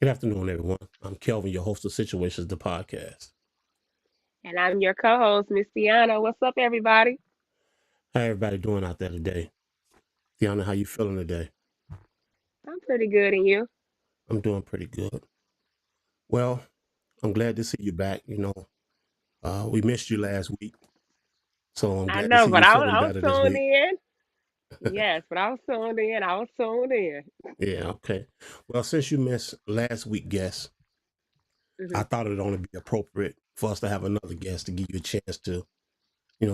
Good afternoon, everyone. I'm Kelvin, your host of Situations, the podcast. And I'm your co-host, Miss Tiana. What's up, everybody? How everybody doing out there today? Deanna, how you feeling today? I'm pretty good, and you? I'm doing pretty good. Well, I'm glad to see you back. We missed you last week, so I'm I glad to know, see but you feeling I was better this tuned week. in. Yes, but I was tuned in. I was tuned in. Yeah, okay. Well, since you missed last week guest, I Hmm. thought it'd only be appropriate for us to have another guest to give you a chance to,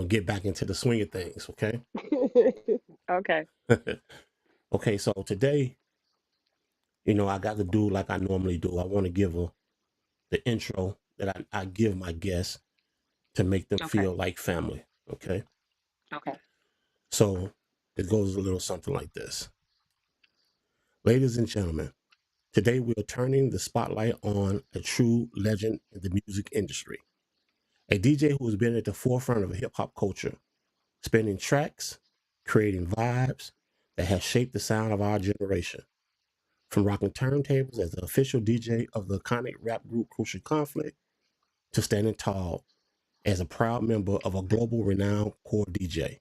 get back into the swing of things, okay? Okay. Okay, so today, I got to do like I normally do. I want to give the intro that I give my guests to make them Okay. feel like family. Okay. Okay. So it goes a little something like this. Ladies and gentlemen, today we are turning the spotlight on a true legend in the music industry. A DJ who has been at the forefront of hip hop culture, spinning tracks, creating vibes that has shaped the sound of our generation. From rocking turntables as the official DJ of the iconic rap group Crucial Conflict to standing tall as a proud member of a global renowned core DJ.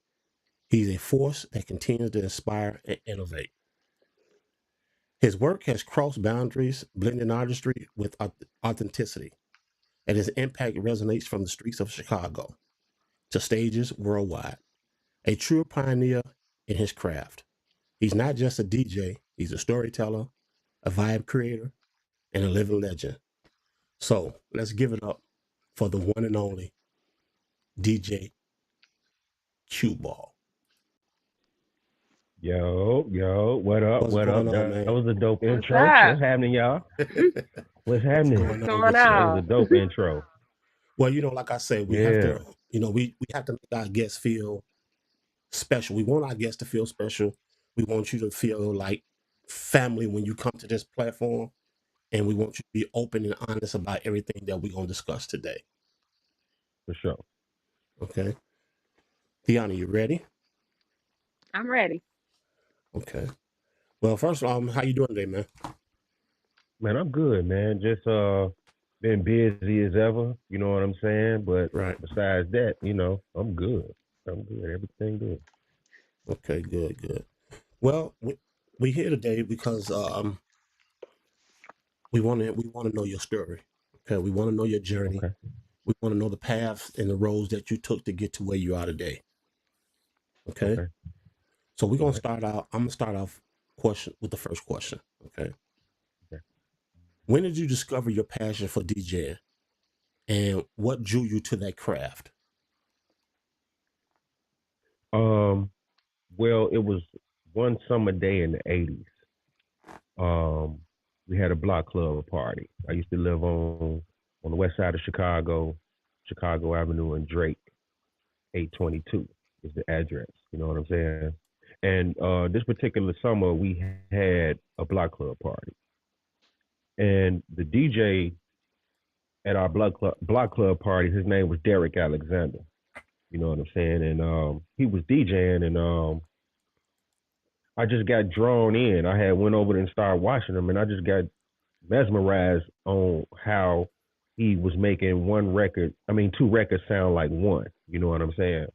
He's a force that continues to inspire and innovate. His work has crossed boundaries, blending artistry with authenticity, and his impact resonates from the streets of Chicago to stages worldwide. A true pioneer in his craft. He's not just a DJ, he's a storyteller, a vibe creator, and a living legend. So let's give it up for the one and only DJ QBall. What up? What's What up? going on, That man? was a dope What's intro. up? What's happening, y'all? What's What's happening? What's going on going with you? That was a on? dope intro. Well, like I said, we have Yeah, to, we have to make our guests feel special. We want our guests to feel special. We want you to feel like family when you come to this platform, and we want you to be open and honest about everything that we're gonna discuss today. for sure. Okay, Tiana, you ready? I'm ready. Okay. Well, first, how you doing today, man? Man, I'm good, man. Just been busy as ever, you know what I'm saying? But Right. besides that, I'm good. I'm good. Everything good. Okay. Good. Good. Well, we here today because we want to know your story. Okay, we want to know your journey. Okay. We want to know the paths and the roads that you took to get to where you are today. Okay. Okay. So we're All gonna right. start out. I'm gonna start off question with the first question. Okay. Okay. When did you discover your passion for DJing, and what drew you to that craft? Um, well, it was one summer day in the '80s. Um, we had a block club party. I used to live on the west side of Chicago, Chicago Avenue and Drake, 822 is the address. You know what I'm saying? And this particular summer, we had a block club party, and the DJ at our block club party, his name was Derek Alexander. You know what I'm saying? And he was DJing, and I just got drawn in. I had went over there and started watching him, and I just got mesmerized on how he was making two records sound like one. You know what I'm saying?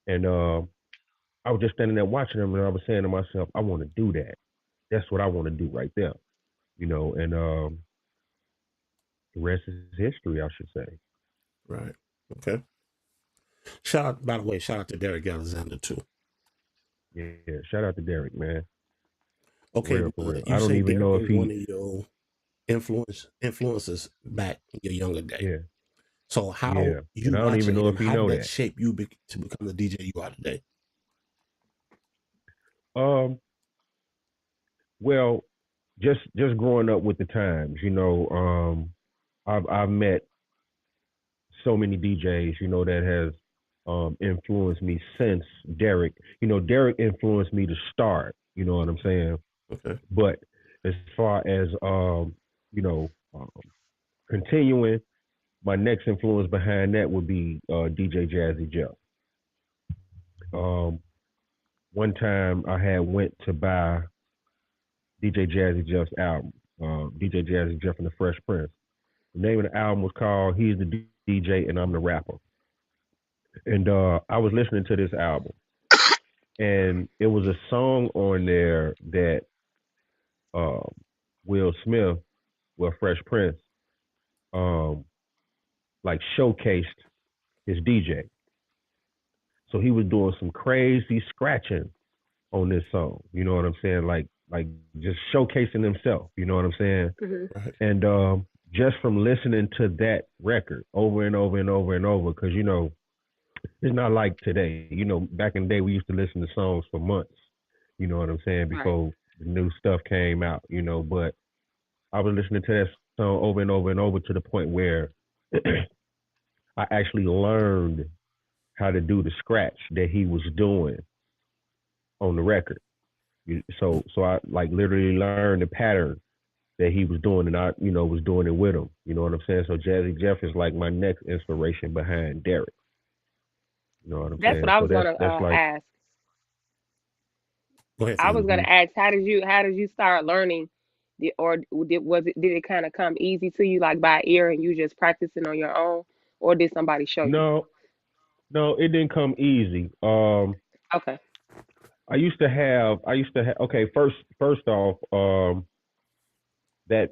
And I was just standing there watching him, and I was saying to myself, I want to do that. That's what I want to do right there. And the rest is history, I should say. Right. Okay. Shout out, by the way, shout out to Derek Alexander too. Yeah, shout out to Derek, man. For Okay, real, for real. you I don't say even Derek know if was one he, of your influences back in your younger day. yeah, So how yeah. you And I don't even watching know if him, he how did know that that. shape you to become the DJ you are today? Um, well, just growing up with the times, I've met so many DJs, that has influenced me since Derek. Derek influenced me to start. You know what I'm saying? Okay. But as far as you know, continuing, my next influence behind that would be DJ Jazzy Jeff. Um, One time I had went to buy DJ Jazzy Jeff's album, DJ Jazzy Jeff and the Fresh Prince. The name of the album was called "He's the DJ and I'm the Rapper." And I was listening to this album, and it was a song on there that uh, Will Smith, well, Fresh Prince, um, like showcased his DJ. So he was doing some crazy scratching on this song. You know what I'm saying? Like just showcasing himself. You know what I'm saying? Mhm. Right. And just from listening to that record over and over and over and over, because you know it's not like today. You know, back in the day we used to listen to songs for months. You know what I'm saying? Right. Before the new stuff came out. You know, but I was listening to that song over and over and over to the point where I actually learned how to do the scratch that he was doing on the record. So I like literally learned the pattern that he was doing, and I was doing it with him. You know what I'm saying? So Jazzy Jeff is like my next inspiration behind Derek. You know what I'm That's what saying? I So was that's gonna that's like ask. Go ahead, I was Fiona. gonna hmm ask, how did you start learning, or did it kind of come easy to you like by ear and you just practicing on your own, or did somebody show you? no, no, it didn't come easy. Okay. I used to have. Okay, first off, that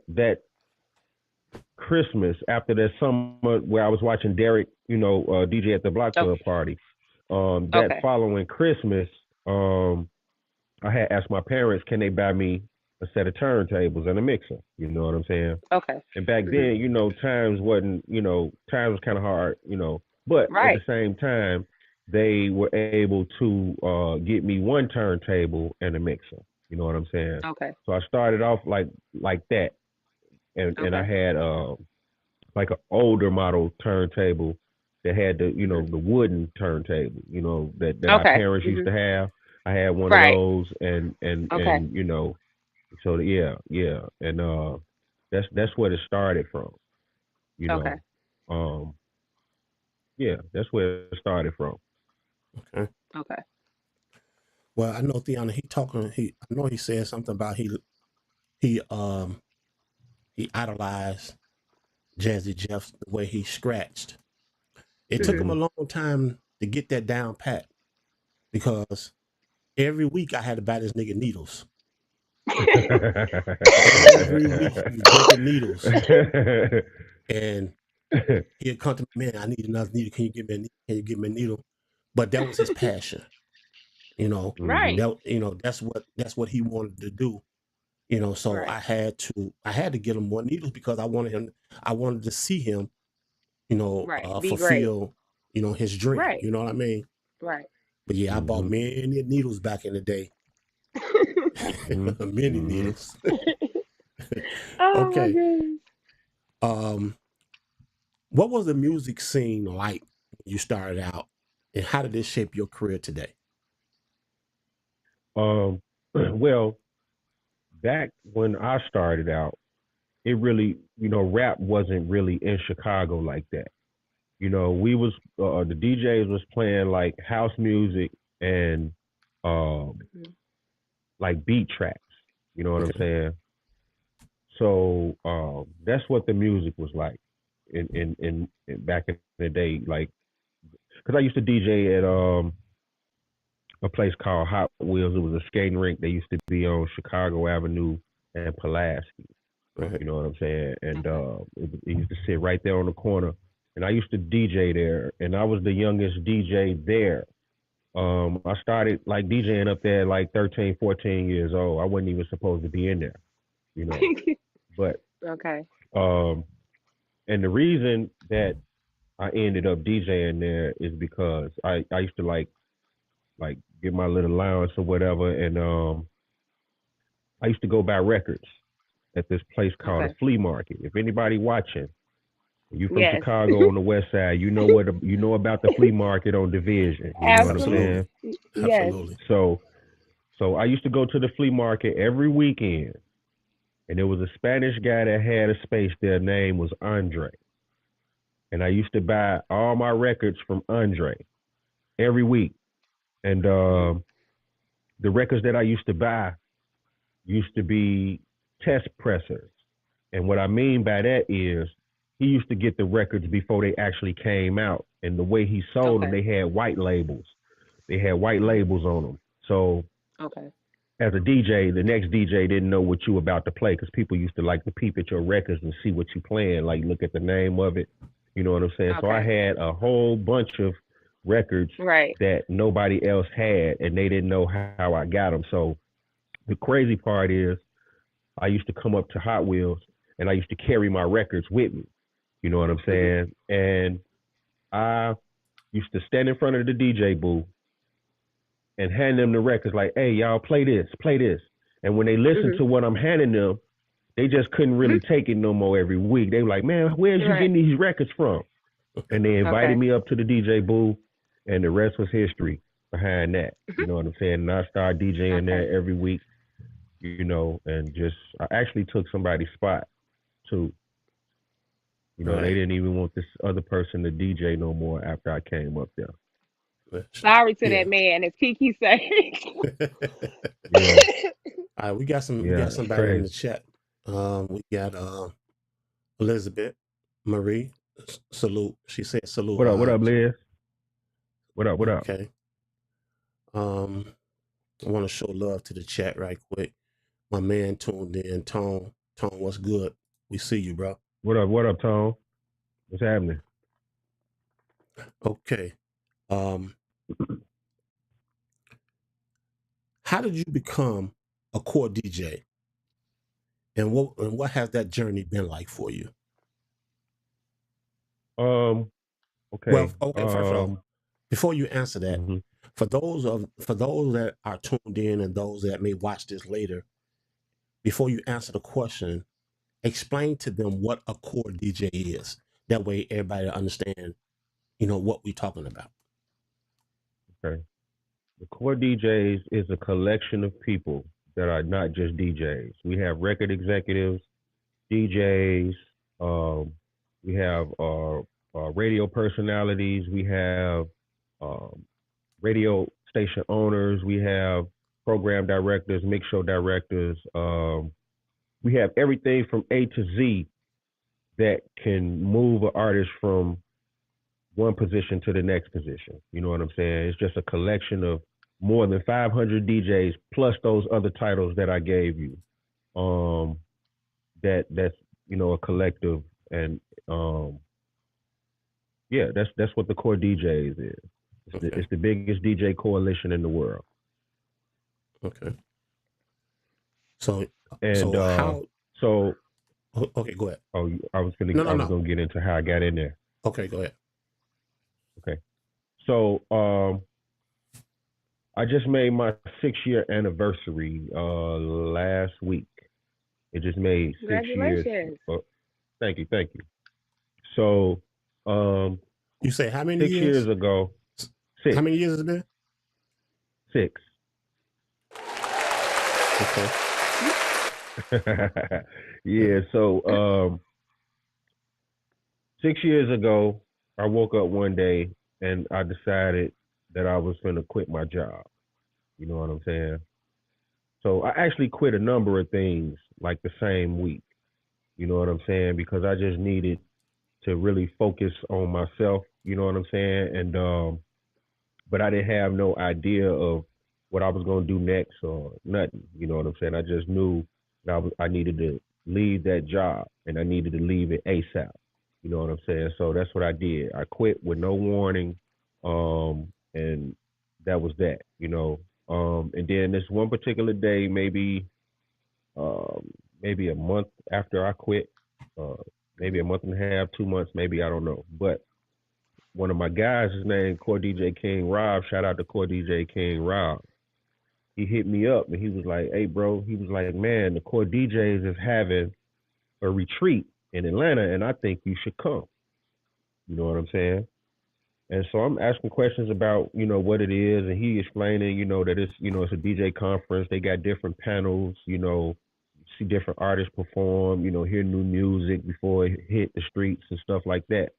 Christmas after that summer where I was watching Derek, DJ at the Block Okay. Club party. That Okay. following Christmas, I had asked my parents, can they buy me a set of turntables and a mixer? You know what I'm saying? Okay. And back Mhm. then, times was kind of hard, but at the Right. same time, they were able to get me one turntable and a mixer. You know what I'm saying? Okay. So I started off like that, and I Okay. had like an older model turntable that had Mhm. the wooden turntable, that our Okay. parents used Mhm. to have. I had one of Right. those, and Okay. so yeah, and that's where it started from, you Okay. know, um, yeah, that's where it started from. Okay. Okay. Well, I know Theona. I know he said something about he um he idolized Jazzy Jeff the way he scratched. It took him Mhm. a hmm long time to get that down pat because every week I had to buy this nigga needles. Every week he was breaking needles, and he'd come to me, man, I need another needle. Can you give me a needle? Can you give me a needle? But that was his passion, you know. hmm Right. That's what he wanted to do, you know. So Right. I had to get him more needles because I wanted to see him, Right. Be great. fulfill, his dream. Right. You know what I mean? Right. But yeah, I bought hmm many needles back in the day. hmm Many hmm needles. Oh my Okay. goodness. Um, what was the music scene like when you started out, and how did it shape your career today? well, back when I started out, it really, rap wasn't really in Chicago like that. We was the DJs was playing like house music and um, Mhm. like beat tracks. You know what I'm Okay. saying? So that's what the music was like in back in the day. Like, because I used to DJ at a place called Hot Wheels. It was a skating rink. They used to be on Chicago Avenue and Pulaski. Right. You know what I'm saying? And Okay. it used to sit right there on the corner. And I used to DJ there, and I was the youngest DJ there. I started like DJing up there at like 13, 14 years old. I wasn't even supposed to be in there, you know. But Okay. um, and the reason that I ended up DJing there is because I used to like get my little allowance or whatever, and I used to go buy records at this place called a Okay. flea market. If anybody watching, you from Yes. Chicago on the west side, you know about the flea market on Division. You know what I'm Absolutely. saying? Absolutely. Yes. Absolutely. So I used to go to the flea market every weekend, and there was a Spanish guy that had a space there. Name was Andre, and I used to buy all my records from Andre every week. And Mhm. the records that I used to buy used to be test pressers. And what I mean by that is he used to get the records before they actually came out. And the way he sold them, Okay. they had white labels. They had white Mhm. labels on them. So Okay. as a DJ, the next DJ didn't know what you were about to play because people used to like to peep at your records and see what you playing, like look at the name of it. You know what I'm saying? So I Okay. had a whole bunch of records Right. that nobody else had, and they didn't know how I got them. So the crazy part is, I used to come up to Hot Wheels and I used to carry my records with me. You know what I'm Mhm. saying? And I used to stand in front of the DJ booth and hand them the records like, hey, y'all play this, play this. And when they listen Mhm. to what I'm handing them, they just couldn't really Mhm. take it no more every week. They were like, man, where's you Right. getting these records from? And they invited Okay. me up to the DJ booth, and the rest was history behind that. Mhm. You know what I'm saying? And I started DJing Okay. there every week, and just I actually took somebody's spot too. They Right. didn't even want this other person to DJ no more after I came up there. Sorry to Yeah. that man, as Kiki say. Yeah, All right, we got yeah, it's somebody in crazy. the chat. We got Elizabeth Marie. Salute. She said salute. What up, Liz? What up? What up? Okay. Um, I want to show love to the chat right quick. My man tuned in. Tone. Tone, what's good? We see you, bro. What up? What up, Tom? What's happening? Okay. Um, how did you become a core DJ, and what has that journey been like for you? Um, Well, okay. okay. First off, before you answer that, Mhm. for those that are tuned in and those that may watch this later, before you answer the question, explain to them what a core DJ is. That way, everybody understand, what we're talking about. Okay. The core DJs is a collection of people that are not just DJs. We have record executives, DJs. We have radio personalities. We have um, radio station owners. We have program directors, mix show directors. We have everything from A to Z that can move an artist from one position to the next position. You know what I'm saying? It's just a collection of more than 500 DJs plus those other titles that I gave you. Um, that's a collective, and um, yeah, that's what the core DJs is. Okay. It's the biggest DJ coalition in the world. Okay. So, And so how? so Okay, go ahead. oh, I was gonna No, no, I was no. gonna get into how I got in there. Okay, go ahead. Okay, so I just made my 6 year anniversary last week. It just made 6 years. Congratulations. Thank you, thank you. So, um, You say how many 6 years years? ago, How six, many years has it been? six. Okay. Yeah. So, 6 years ago, I woke up one day and I decided that I was going to quit my job. You know what I'm saying? So I actually quit a number of things like the same week. You know what I'm saying? Because I just needed to really focus on myself. You know what I'm saying? And but I didn't have no idea of what I was gonna do next or nothing. You know what I'm saying? I just knew that I needed to leave that job and I needed to leave it ASAP. You know what I'm saying? So that's what I did. I quit with no warning, and that was that. And then this one particular day, um, maybe a month after I quit, uh, maybe a month and a half, 2 months, maybe I don't know, but one of my guys, his name Core DJ King Rob. Shout out to Core DJ King Rob. He hit me up and he was like, "Hey, bro," he was like, "Man, the Core DJs is having a retreat in Atlanta, and I think you should come." You know what I'm saying? And so I'm asking questions about, what it is, and he explaining, that it's a DJ conference. They got different panels, see different artists perform, hear new music before it hit the streets and stuff like that.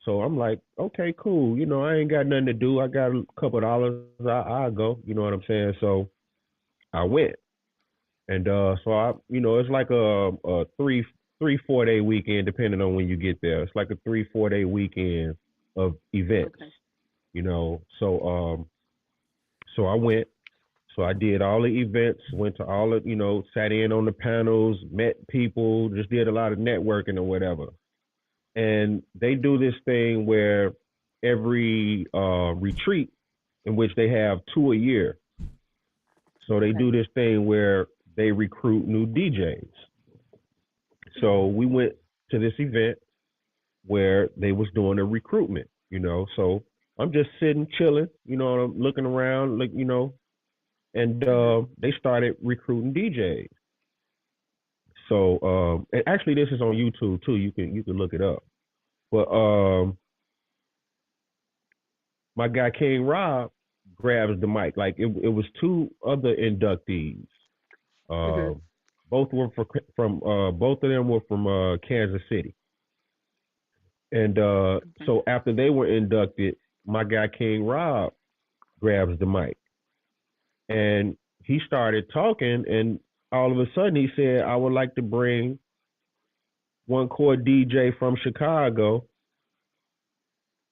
So I'm like, okay, cool. I ain't got nothing to do. I got a couple of dollars. I'll go. You know what I'm saying? So I went. And so I, it's like a 4 day weekend, depending on when you get there. It's like a 4 day weekend of events, Okay. So I went. So I did all the events, went to all the, sat in on the panels, met people, just did a lot of networking or whatever. And they do this thing where every retreat, in which they have two a year. So they Okay. do this thing where they recruit new DJs. So we went to this event where they was doing a recruitment, So I'm just sitting, chilling, I'm looking around, and Mhm. they started recruiting DJs. So and actually this is on YouTube too. You can look it up. But my guy King Rob grabs the mic. Like it was two other inductees. Mhm. Um, both were from both of them were from Kansas City. And Okay. so after they were inducted, my guy King Rob grabs the mic and he started talking, and all of a sudden he said, "I would like to bring one core DJ from Chicago.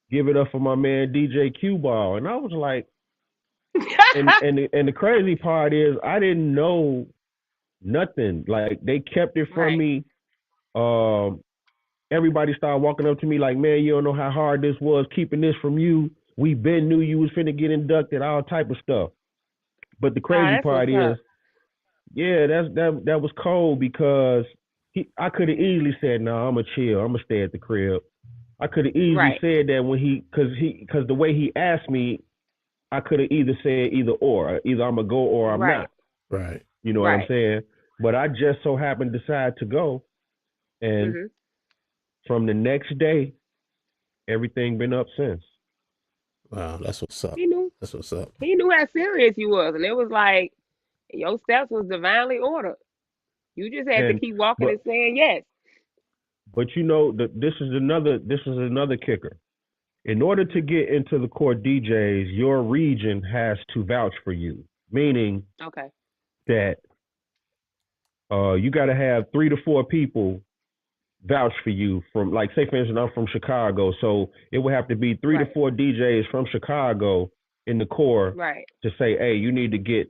Give it up for my man DJ QBall." And I was like, and the crazy part is I didn't know nothing. Like they kept it from Right. me. Um, Everybody started walking up to me like, "Man, you don't know how hard this was keeping this from you. We been knew you was finna get inducted, all type of stuff." But the Oh, crazy that's part what's is, up. yeah, that was cold because I could have easily said, "No, I'm gonna chill. I'm gonna stay at the crib." I could have easily Right. said that when because the way he asked me, I could have either said either I'm gonna go or I'm Right. not. Right. You know what I'm Right. saying? But I just so happened to decide to go, and Mhm. from the next day, everything been up since. Wow, that's what's up. He knew. That's what's up. He knew how serious you was, and it was like your steps was divinely ordered. You just had to And keep walking but and saying yes. this is another kicker. In order to Mhm. get into the core DJs, your region has to vouch for you, meaning Okay. that you got to have 3 to 4 people vouch for you from, like, say for instance, I'm from Chicago, so it would have to be three to Right. four DJs from Chicago in the core Right. to say, "Hey, you need to get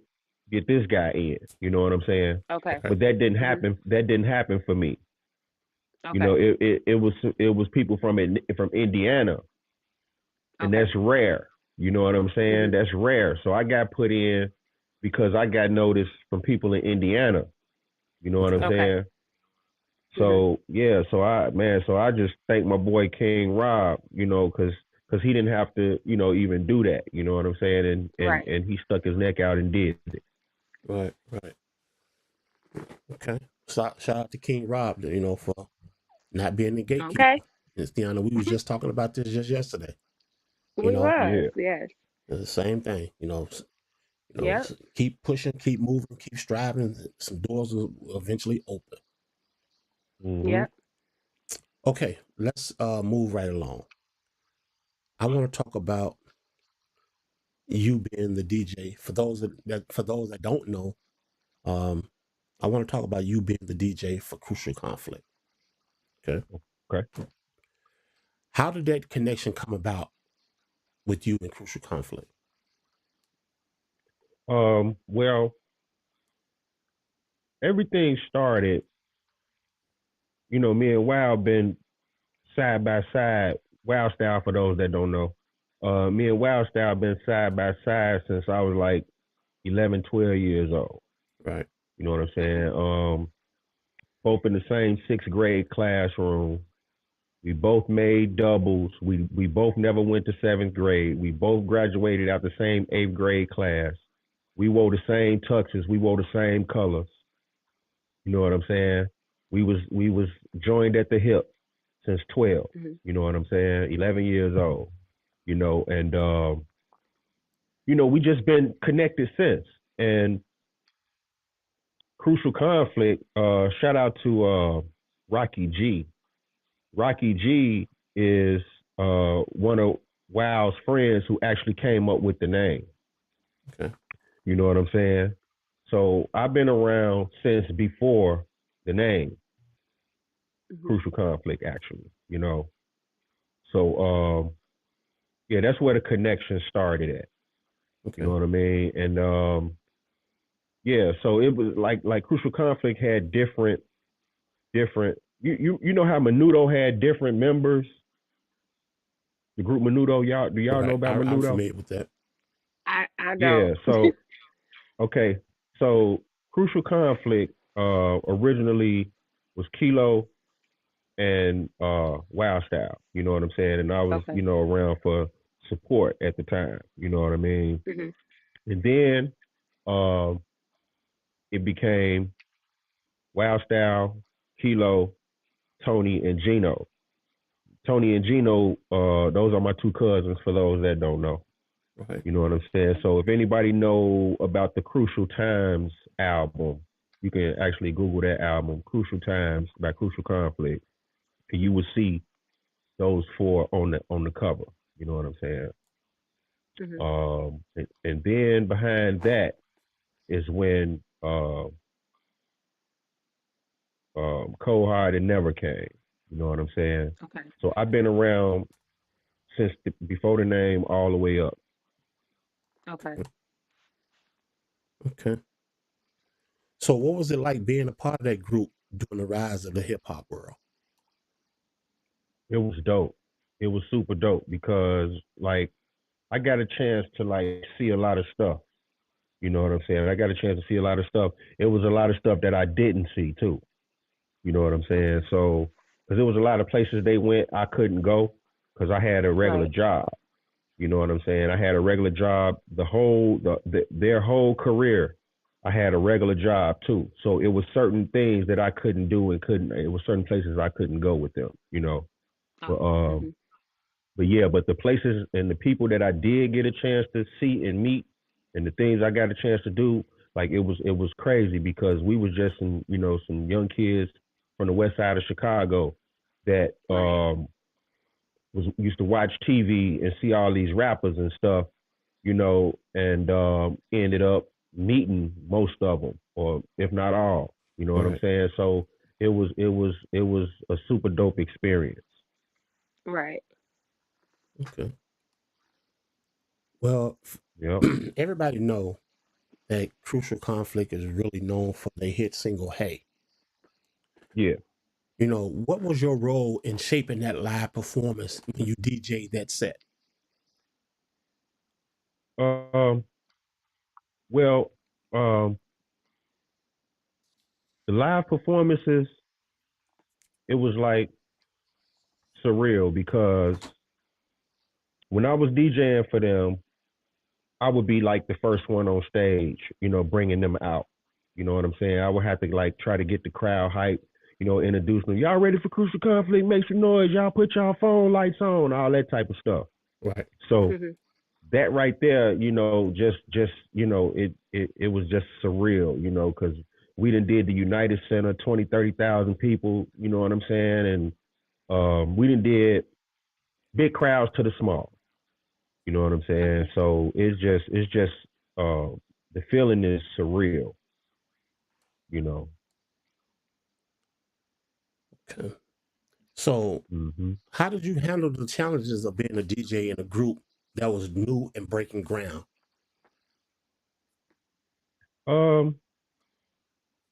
this guy in." You know what I'm saying? Okay. Right. But that didn't Mhm. happen. That didn't happen for me. Okay. It was people from Indiana, and Okay. that's rare. You know what I'm saying? Mhm. That's rare. So I got put in because I got noticed from people in Indiana. You know what I'm Okay. Okay. saying? Mhm. So yeah, so I just thank my boy King Rob, because he didn't have to, even do that. You know what I'm saying? And and Right. and he stuck his neck out and did it. Right. Right. Okay. Shout out to King Rob, for not being the Okay. gatekeeper. It's we was just talking about this just yesterday. You We know, was. Yeah. Yes. it's the same thing. Yep. Keep pushing, keep moving, keep striving. Some doors will eventually open. Mhm. Yep. Okay, let's move right along. I want to talk about you being the DJ. For those that don't know, um, I want to talk about you being the DJ for Crucial Conflict. Okay, Okay. how did that connection come about with you and Crucial Conflict? Well, everything started. Me and Wow been side by side. Wow Style, for those that don't know. Me and Wow Style been side by side since I was like 11, 12 years old. Right. You know what I'm Okay. saying? Both in the same sixth grade classroom. We both made doubles. We both never went to seventh grade. We both graduated out the same eighth grade class. We wore the same tuxes. We wore the same colors. You know what I'm saying? We was joined at the hip since 12. Mhm. You know what I'm saying? 11 years old. And we just been connected since. And Crucial Conflict. Shout out to Rocky G. Rocky G is one of Wow's friends who actually came up with the name. Okay. You know what I'm saying? So I've been around since before the name Mhm. Crucial Conflict, actually. You know, so yeah, that's where the connection started at. You know Okay. what I mean? And yeah, so it was like Crucial Conflict had different. You know how Menudo had different members. The group Menudo, y'all do y'all know Right. about I'm Menudo? familiar with that. I don't. Yeah. So okay, so Crucial Conflict originally was Kilo and Wild Style. You know what I'm saying? And I was Okay. around for support at the time. You know what I mean? Mhm. And then um, it became Wild Style, Kilo, Tony, and Gino. Tony and Gino, those are my two cousins. For those that don't know, Right. you know what I'm saying. Okay. So if anybody know about the Crucial Times album, you can actually Google that album, Crucial Times by Crucial Conflict, and you will see those four on the cover. You know what I'm saying. Mhm. And then behind that is when Cold Hard and Never came. You know what I'm saying. Okay. So I've been around since before the name all the way up. Okay. Okay. So, what was it like being a part of that group during the rise of the hip hop world? It was dope. It was super dope because like I got a chance to like see a lot of stuff. You know what I'm saying? I got a chance to see a lot of stuff. It was a lot of stuff that I didn't see too. You know what I'm saying? Okay. So, because there was a lot of places they went, I couldn't go because I had a regular Right. job. You know what I'm saying? I had a regular job. Their whole career, I had a regular job too. So it was certain things that I couldn't do and couldn't. It was certain places I couldn't go with them. You know, but Okay. Mhm. yeah, but the places and the people that I did get a chance to see and meet, and the things I got a chance to do, like it was crazy because we was just some young kids from the west side of Chicago that Right. was used to watch TV and see all these rappers and stuff, and ended up meeting most of them, or if not all. You know what I'm Right. saying? So it was a super dope experience. Right. Okay. Well, Yep. everybody know that Crucial Conflict is really known for their hit single "Hey." Yeah. What was your role in shaping that live performance when you DJ'd that set? Um. Well, um, the live performances, it was like surreal because when I was DJing for them, I would be like the first one on stage, bringing them out. You know what I'm saying? I would have to like try to get the crowd hype, introduce them. Y'all ready for Crucial Conflict? Make some noise. Y'all put y'all phone lights on, all that type of stuff. Right. So Mhm. that right there, just it was just surreal, because we done did the United Center, 20, 30,000 people, you know what I'm saying? And we done did big crowds to the small. You know what I'm saying? Okay. So it's just the feeling is surreal, you know. Okay. So, hmm how did you handle the challenges of being a DJ in a group that was new and breaking ground? Um,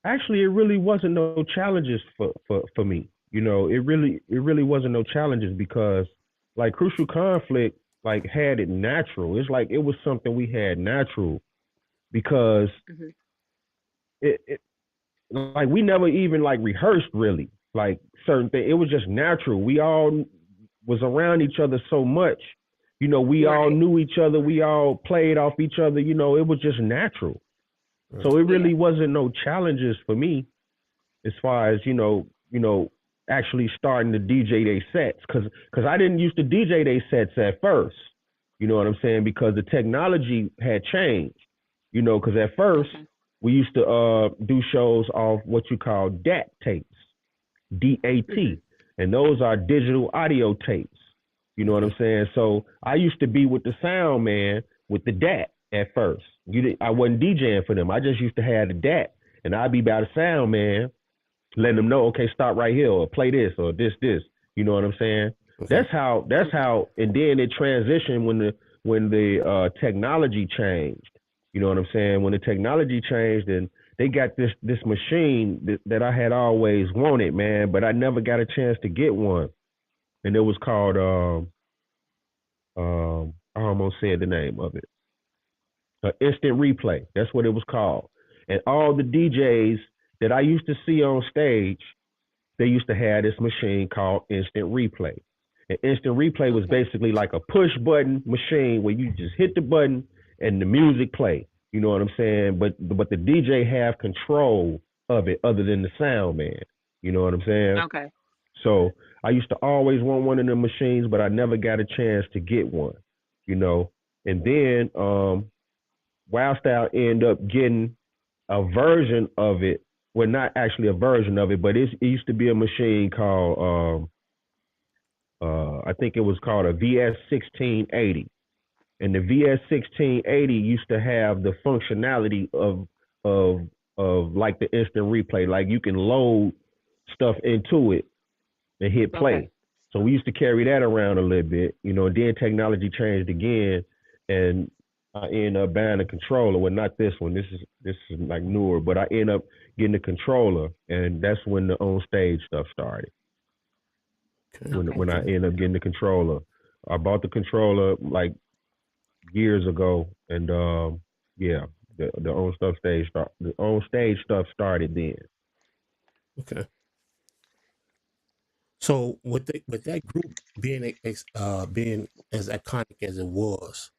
Actually, it really wasn't no challenges for me. It really wasn't no challenges because like Crucial Conflict like had it natural. It's like it was something we had natural because Mhm. it like we never even like rehearsed really like certain things. It was just natural. We all was around each other so much. We all Right. knew each other. We all played off each other. It was just natural. Right. So it Yeah. really wasn't no challenges for me as far as actually starting to DJ they sets because I didn't used to DJ they sets at first. You know what I'm saying? Because the technology had changed. Because at first Okay. we used to do shows off what you call DAT tapes, Mhm. DAT, and those are digital audio tapes. You know what Okay. I'm saying? So I used to be with the sound man with the DAT at first. I wasn't DJing for them. I just used to have the DAT, and I'd be by the sound man, letting them know, okay, stop right here, or play this, or this. You know what I'm saying? Okay. That's how, and then it transitioned when the technology changed. You know what I'm saying? When the technology changed, and they got this machine that I had always wanted, man, but I never got a chance to get one, and it was called I almost said the name of it, instant replay. That's what it was called, and all the DJs that I used to see on stage, they used to have this machine called instant replay. And instant replay was Okay. basically like a push button machine where you just hit the button and the music play. You know what I'm saying? But the DJ have control of it other than the sound man. You know what I'm saying? Okay. So I used to always want one of them machines, but I never got a chance to get one. You know, and then Wild Style ended up getting a version of it. Well, not actually a version of it, but it used to be a machine called I think it was called a VS 1680, and the VS 1680 used to have the functionality of of like the instant replay, like you can load stuff into it and hit Okay. play. So we used to carry that around a little bit, you know. And then technology changed again, and I ended up buying a controller. Well, not this one. This is like newer, but I ended up getting a controller, and that's when the on stage stuff started. Okay. Okay. When I ended up getting the controller, I bought the controller like years ago, and yeah, the on stage stuff started then. Okay. So with that group being as iconic as it was,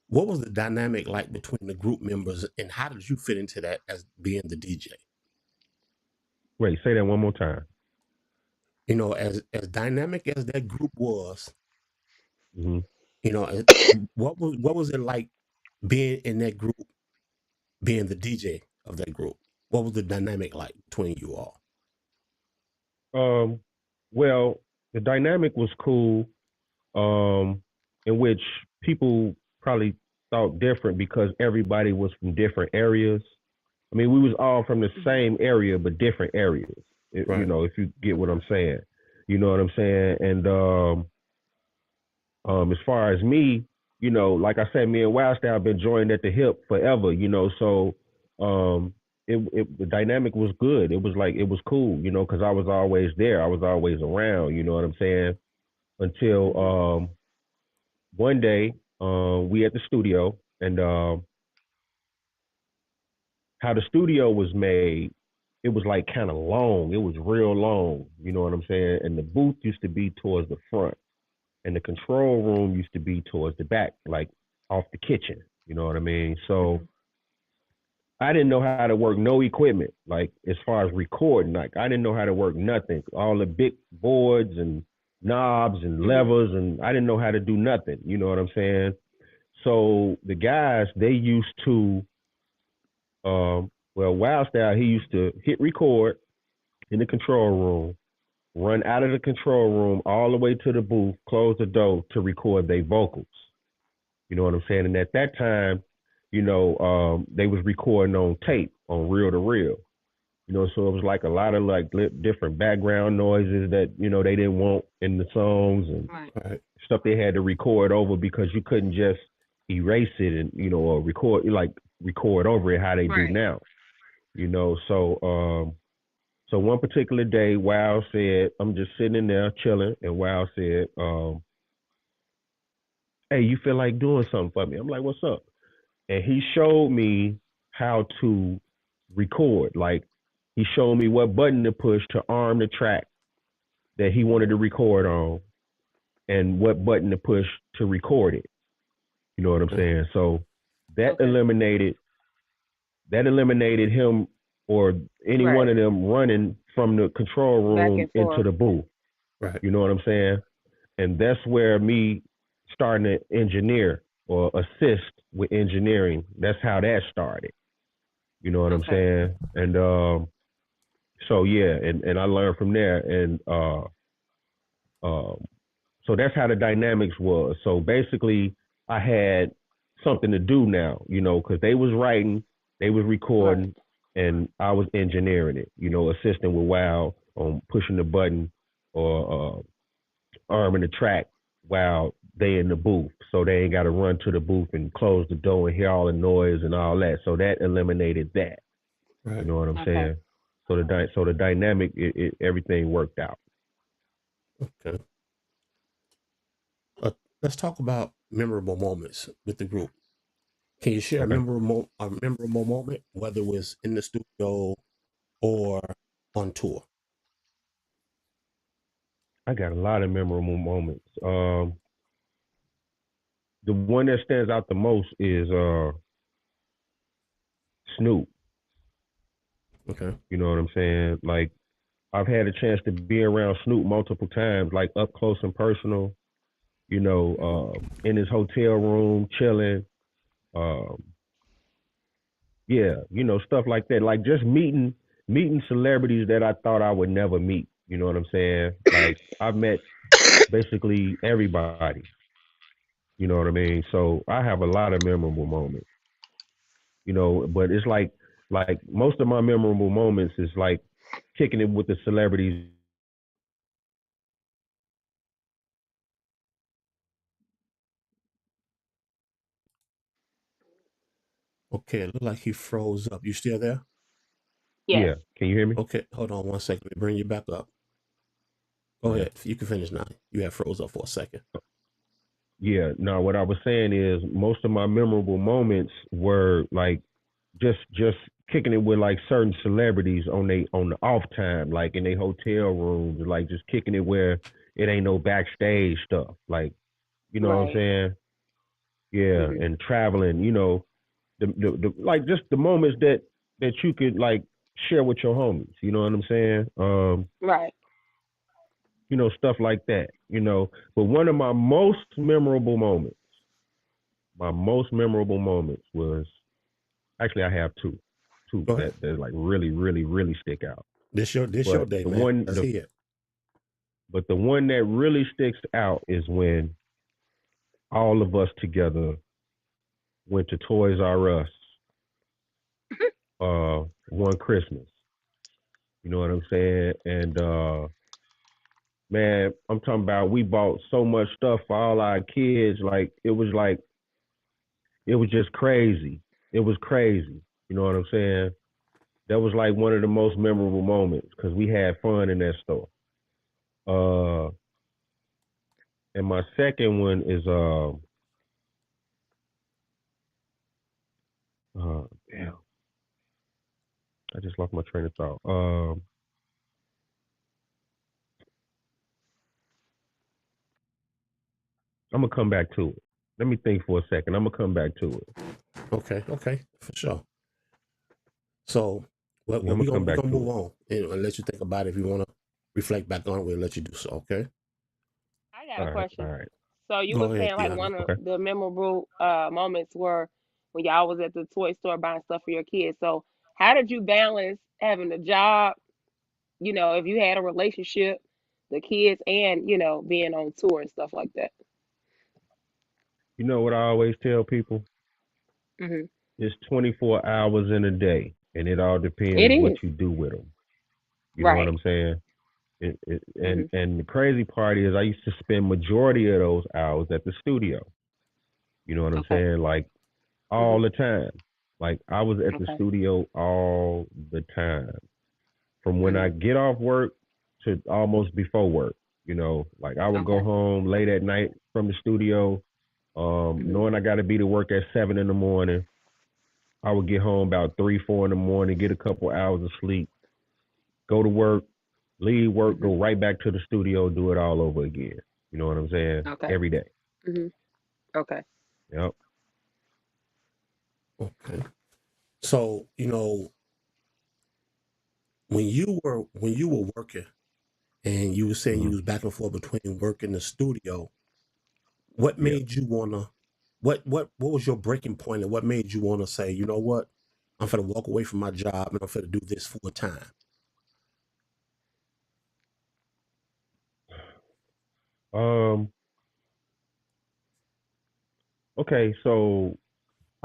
what was the dynamic like between the group members, and how did you fit into that as being the DJ? Wait, say that one more time. As dynamic as that group was, Hmm. you know, what was it like being in that group, being the DJ of that group? What was the dynamic like between you all? Um, well, the dynamic was cool, um, in which people probably thought different because everybody was from different areas. I mean, we was all from the Hmm. same area, but different areas. You Right. know, if you get what I'm saying, you know what I'm saying. And as far as me, you know, like I said, me and Wildstyle have been joined at the hip forever. You know, so um, the dynamic was good. It was like it was cool. You know, because I was always there. I was always around. You know what I'm saying? Until Hmm. one day, we at the studio, and how the studio was made, it was like kind of long. It was real long. You know what I'm saying? And the booth used to be towards the front, and the control room used to be towards the back, like off the kitchen. You know what I mean? So Hmm. I didn't know how to work no equipment, like as far as recording. Like I didn't know how to work nothing. All the big boards and knobs and Hmm. levers, and I didn't know how to do nothing. You know what I'm saying? So the guys, they used to, well, Wild Style, he used to hit record in the control room, run out of the control room all the way to the booth, close the door to record their vocals. You know what I'm saying? And at that time, you know, they was recording on tape, on reel to reel. You know, so it was like a lot of like different background noises that they didn't want in the songs, and Right. Right. stuff they had to record over because you couldn't just erase it and or record over it how they do Right. now. You know, so one particular day, Wow said, I'm just sitting in there chilling, and Wow said, "Hey, you feel like doing something for me?" I'm like, "What's up?" And he showed me how to record. Like he showed me what button to push to arm the track that he wanted to record on, and what button to push to record it. You know what I'm Okay. saying? So that Okay. eliminated that eliminated him or any one Right. of them running from the control Back room and into forth. the booth. Right. You know what I'm saying? And that's where me starting to engineer or assist with engineering. That's how that started. You know what I'm Okay. saying? And so yeah, and I learned from there. And um, so that's how the dynamics was. So basically, I had something to do now, because they was writing, they was Right. recording, and I was engineering it, assisting with Wow on pushing the button or arming the track while they in the booth, so they ain't got to run to the booth and close the door and hear all the noise and all that. So that eliminated that. You Right. know what I'm Okay. saying? So the dynamic, everything worked out. Okay. Uh, let's talk about memorable moments with the group. Can you share Okay, a memorable moment, whether it was in the studio or on tour? I got a lot of memorable moments. The one that stands out the most is Snoop. Okay. You know what I'm saying? Like, I've had a chance to be around Snoop multiple times, like up close and personal. In his hotel room, chilling. Um, yeah, stuff like that. Like just meeting celebrities that I thought I would never meet. You know what I'm saying? Like I've met basically everybody. You know what I mean? So I have a lot of memorable moments. But it's like most of my memorable moments is like kicking it with the celebrities. Okay. It looked like he froze up. You still there? Yes. Yeah, can you hear me? Okay. Hold on one second. Let me bring you back up. Go Okay. ahead. You can finish now. You have froze up for a second. Yeah, no, what I was saying is most of my memorable moments were like just kicking it with like certain celebrities on the off time, like in their hotel rooms, like just kicking it where it ain't no backstage stuff. Like, you know what I'm Right. saying? Yeah, Mhm. and traveling, the like just the moments that you could like share with your homies, you know what I'm saying? Right. Stuff like that, But one of my most memorable moments was actually I have two Go ahead. that like really, really, really stick out. This your But day, the man. one Let's the hear it. but the one that really sticks out is when all of us together went to Toys R Us one Christmas. You know what I'm saying? And man, I'm talking about we bought so much stuff for all our kids. Like it was just crazy. It was crazy. You know what I'm saying? That was like one of the most memorable moments because we had fun in that store. Uh, and my second one is damn, I just lost my train of thought. I'm gonna come back to it. Let me think for a second. I'm gonna come back to it. Okay. Okay. For sure. So, Yeah, I'm what gonna come we back gonna to move it. on and let you think about it. If you want to reflect back on it, we'll let you do so. Okay. I got All a right, all question. right, So you Go were ahead, saying like Deanna. one of okay. the memorable moments were when y'all was at the toy store buying stuff for your kids. So how did you balance having a job, if you had a relationship, the kids, and being on tour and stuff like that? You know what I always tell people? Mhm. It's 24 hours in a day, and it all It depends what is. you do with them. You know what Right. I'm saying? And Mhm. and the crazy part is I used to spend majority of those hours at the studio. You know what I'm Okay. saying? Like all Mhm. the time. Like I was at the Okay. studio all the time. From when I Mhm. get off work to almost before work. Like I would go Okay. home late at night from the studio, Mhm. knowing I got to be to work at 7 in the morning. I would get home about 3, 4 in the morning, get a couple hours of sleep, go to work, leave work, Mhm. go right back to the studio, do it all over again. You know what I'm saying? Okay. Every day. Mhm. Okay. Yep. Okay. So, when you were working and you were saying you Mm-hmm. was back and forth between work and the studio, what Yeah. made you wanna what was your breaking point and what made you wanna say, you know what? I'm gonna walk away from my job and I'm gonna do this full time. Um. Okay. So.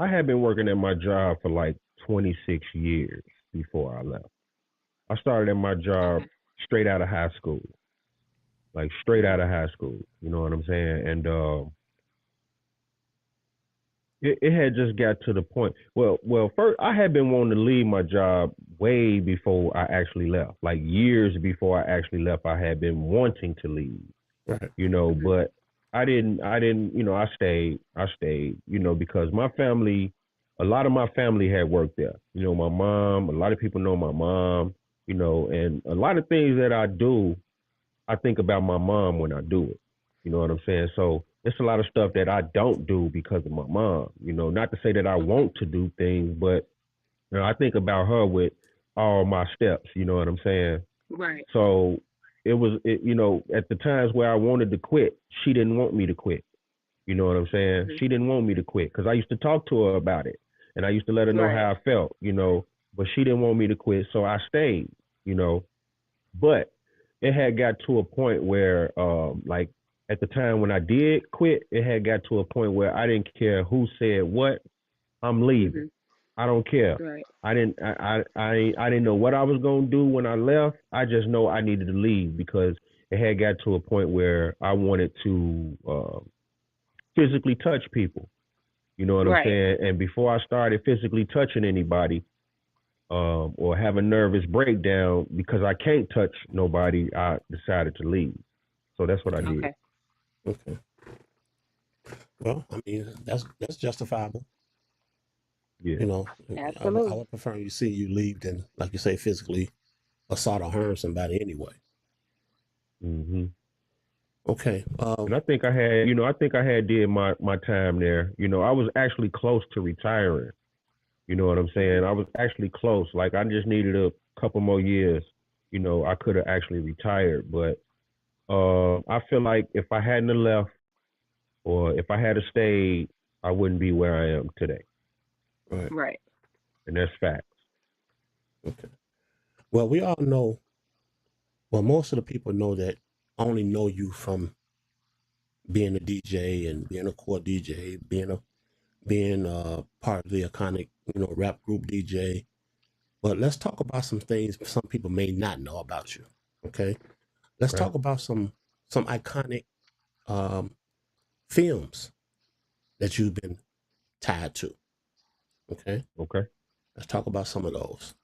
I had been working at my job for like 26 years before I left. I started at my job Okay. straight out of high school, like straight Mhm. out of high school. You know what I'm saying? And it had just got to the point. Well, first I had been wanting to leave my job way before I actually left. Like years before I actually left, I had been wanting to leave. Right. Mhm. But I didn't, I stayed, because my family, a lot of my family had worked there. My mom, a lot of people know my mom, and a lot of things that I do, I think about my mom when I do it. You know what I'm saying? So it's a lot of stuff that I don't do because of my mom. Not to say that I Okay. want to do things, but I think about her with all my steps. You know what I'm saying? Right. So at the times where I wanted to quit, she didn't want me to quit. You know what I'm saying? Mhm. She didn't want me to quit because I used to talk to her about it and I used to let her know Right. how I felt, but she didn't want me to quit. So I stayed, you know, but it had got to a point where, like at the time when I did quit, it had got to a point where I didn't care who said what. I'm leaving. Mhm. I don't care. Right. I didn't know what I was gonna do when I left. I just know I needed to leave because it had got to a point where I wanted to physically touch people. You know what I'm Right. saying? And before I started physically touching anybody, or have a nervous breakdown because I can't touch nobody, I decided to leave. So that's what I Okay. did. Okay. Okay. Well, I mean, that's justifiable. Yeah. You know, I Absolutely. would prefer you see you leave than, like you say, physically assault or harm somebody anyway. hmm Okay. And I think I had did my time there. I was actually close to retiring. You know what I'm saying? Mhm. I was actually close. Like I just needed a couple more years. I could have actually retired, but I feel like if I hadn't have left or if I had have stayed, I wouldn't be where I am today. Right. Right. And that's facts. Okay. Well, we all know. Well, most of the people know that only know you from being a DJ and being a core DJ, being part of the iconic rap group DJ. But let's talk about some things some people may not know about you. Okay. Let's Right? talk about some iconic um, films that you've been tied to. Okay. Okay. Let's talk about some of those.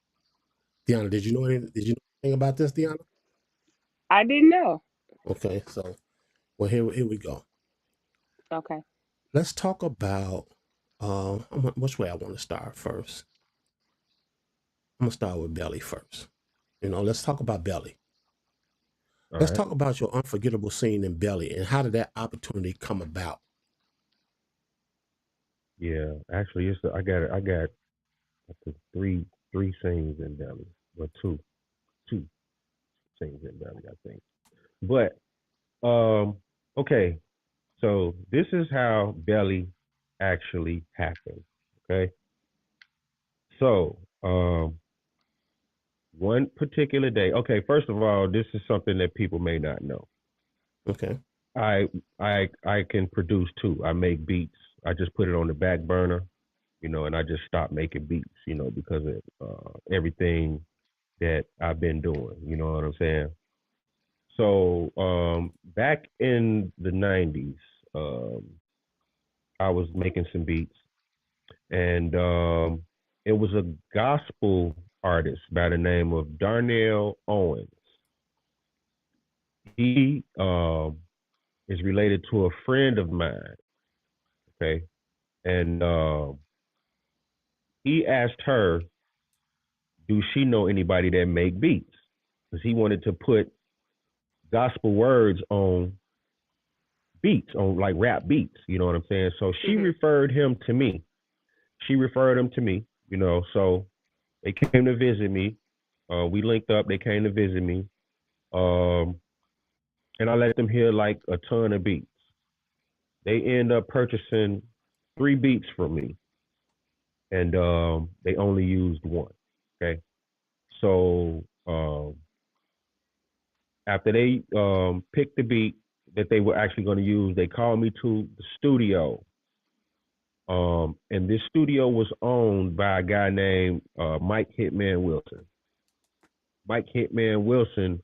Deanna, did you know anything about this, Deanna? I didn't know. Okay, so well here we go. Okay. Let's talk about which way I want to start first. I'm gonna start with Belly first. Let's talk about Belly. All Let's right. talk about your unforgettable scene in Belly and how did that opportunity come about? Yeah. Actually, I got I think three scenes in Belly. Well, two scenes in Belly, I think. But okay. So this is how Belly actually happened. Okay. So one particular day. Okay. First of all, this is something that people may not know. Okay. I I can produce too. I make beats. I just put it on the back burner, and I just stopped making beats, because of everything that I've been doing. You know what I'm saying? So back in the '90s, um, I was making some beats, and it was a gospel artist by the name of Darnell Owens. He is related to a friend of mine. Okay, and he asked her, "Do she know anybody that make beats?" Because he wanted to put gospel words on beats, on like rap beats. You know what I'm saying? So she Mhm. referred him to me. She referred him to me. So they came to visit me. We linked up. They came to visit me, um, and I let them hear like a ton of beats. They end up purchasing 3 beats from me, and they only used one. Okay, so after they picked the beat that they were actually going to use, they called me to the studio And this studio was owned by a guy named Mike Hitman Wilson. Mike Hitman Wilson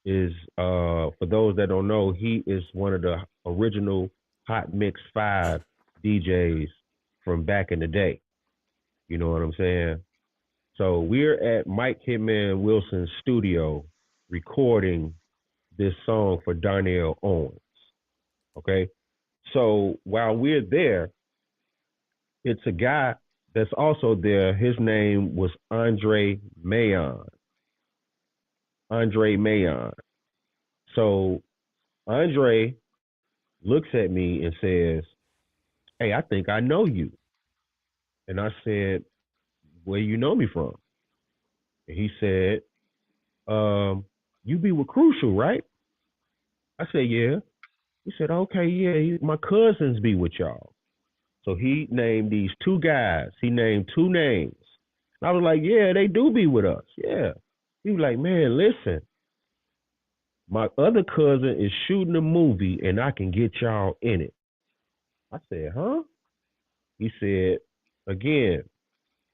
is, for those that don't know, he is one of the original Hot Mix 5 DJs from back in the day. You know what I'm saying? So we're at Mike Hitman Wilson's studio recording this song for Darnell Owens. Okay. So while we're there, it's a guy that's also there. His name was Andre Mayon. Andre Mayon. So Andre looks at me and says, "Hey, I think I know you." And I said, "Where you know me from?" And he said, "You be with Crucial, right?" I said, "Yeah." He said, "Okay, yeah, my cousins be with y'all." So he named these two guys. He named two names. And I was like, "Yeah, they do be with us. Yeah." He was like, "Man, listen, my other cousin is shooting a movie and I can get y'all in it." I said, "Huh?" He said, "Again,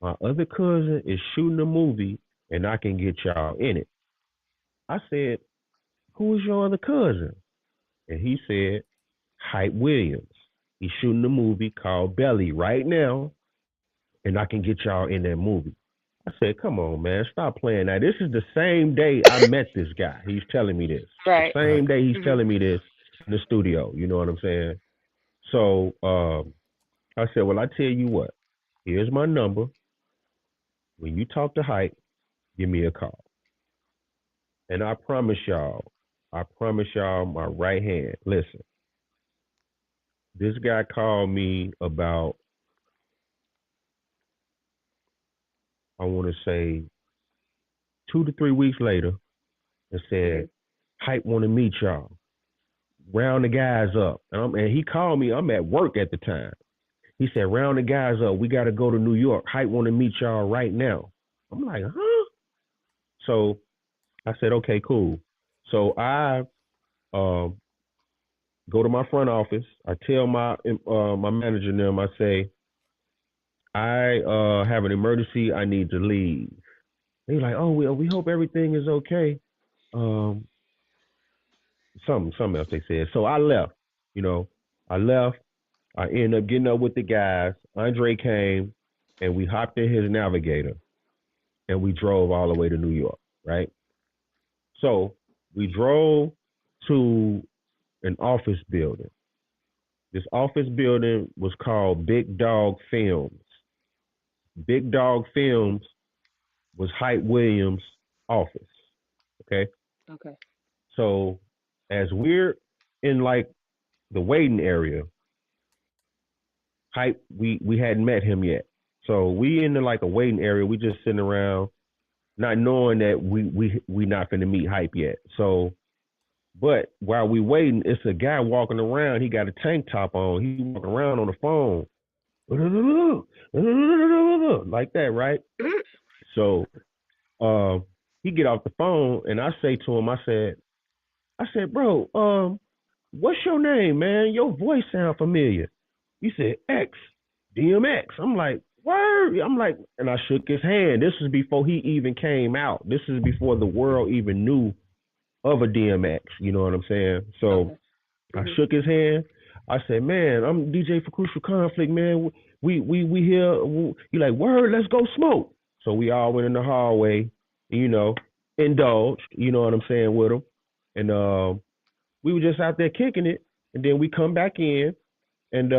my other cousin is shooting a movie and I can get y'all in it." I said, "Who is your other cousin?" And he said, "Hype Williams. He's shooting a movie called Belly right now and I can get y'all in that movie." I said, "Come on, man, stop playing that. This is the same day I met this guy. He's telling me this. The Right. same Right. day he's Mhm. telling me this in the studio. You know what I'm saying?" So I said, "Well, I tell you what. Here's my number. When you talk to Hype, give me a call." And I promise y'all my right hand. Listen, this guy called me about, I want to say, 2 to 3 weeks later and said, Mhm. "Hype want to meet y'all. Round the guys up." And he called me. I'm at work at the time. He said, "Round the guys up. We got to go to New York. Hype want to meet y'all right now." I'm like, "Huh?" So I said, "Okay, cool." So I um, go to my front office. I tell my manager and them. I say, "I have an emergency. I need to leave." They like, "Oh, we hope everything is okay." Um, something else they said. So I left. You know, I left. I ended up getting up with the guys. Andre came, and we hopped in his Navigator, and we drove all the way to New York. Right. So we drove to an office building. This office building was called Big Dog Films. Big Dog Films was Hype Williams' office. Okay. Okay. So as we're in like the waiting area, Hype, we hadn't met him yet. So we in the, like a waiting area. We just sitting around, not knowing that we not finna meet Hype yet. So, but while we waiting, it's a guy walking around. He got a tank top on. He walking around on the phone, like that, right? So, um, he get off the phone, and I say to him, I said, "Bro, what's your name, man? Your voice sound familiar." He said, "X, DMX." I'm like, "Word." I'm like, and I shook his hand. This is before he even came out. This is before the world even knew of a DMX. You know what I'm saying? So Okay. I Mhm. shook his hand. I said, "Man, I'm DJ for Crucial Conflict, man. We here." He like, "Word, let's go smoke." So we all went in the hallway, you know, indulged, you know what I'm saying, with him. And we were just out there kicking it. And then we come back in, and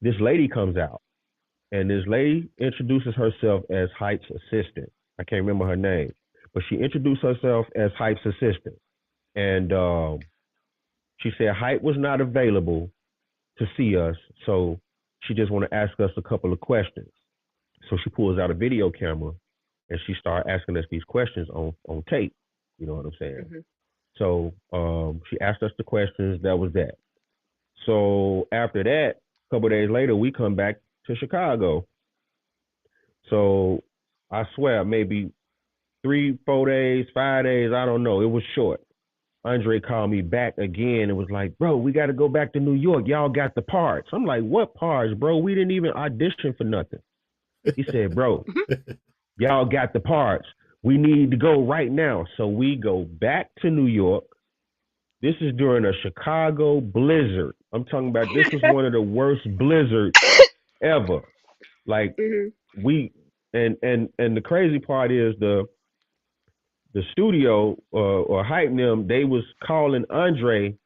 this lady comes out. And this lady introduces herself as Hype's assistant. I can't remember her name, but she introduced herself as Hype's assistant. And she said Hype was not available to see us, so she just want to ask us a couple of questions. So she pulls out a video camera and she started asking us these questions on tape. You know what I'm saying? Mhm. So she asked us the questions. That was that. So after that, a couple of days later, we come back to Chicago. So I swear, maybe 3, 4 days, 5 days, I don't know. It was short. Andre called me back again and was like, bro, we got to go back to New York. Y'all got the parts. I'm like, what parts, bro? We didn't even audition for nothing. He said, bro, y'all got the parts. We need to go right now. So we go back to New York. This is during a Chicago blizzard. I'm talking about this was one of the worst blizzards ever. Like Mhm. we and the crazy part is the studio or Hype them, they was calling Andre,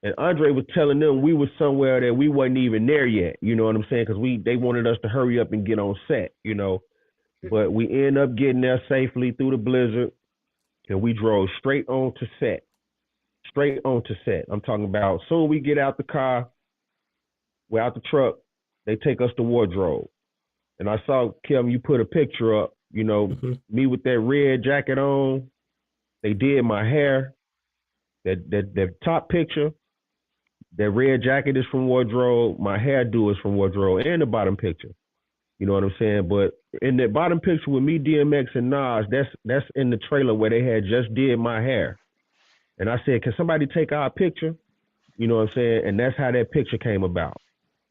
and Andre was telling them we was somewhere that we wasn't even there yet. You know what I'm saying? Because they wanted us to hurry up and get on set. You know, but we end up getting there safely through the blizzard, and we drove straight on to set. Straight on to set. I'm talking about soon we get out the car, we're out the truck, they take us to wardrobe. And I saw, Kim, you put a picture up, you know, Mhm. me with that red jacket on. They did my hair. That top picture, that red jacket is from wardrobe. My hairdo is from wardrobe, and the bottom picture. You know what I'm saying? But in that bottom picture with me, DMX, and Nas, that's in the trailer where they had just did my hair. And I said, can somebody take our picture? You know what I'm saying? And that's how that picture came about.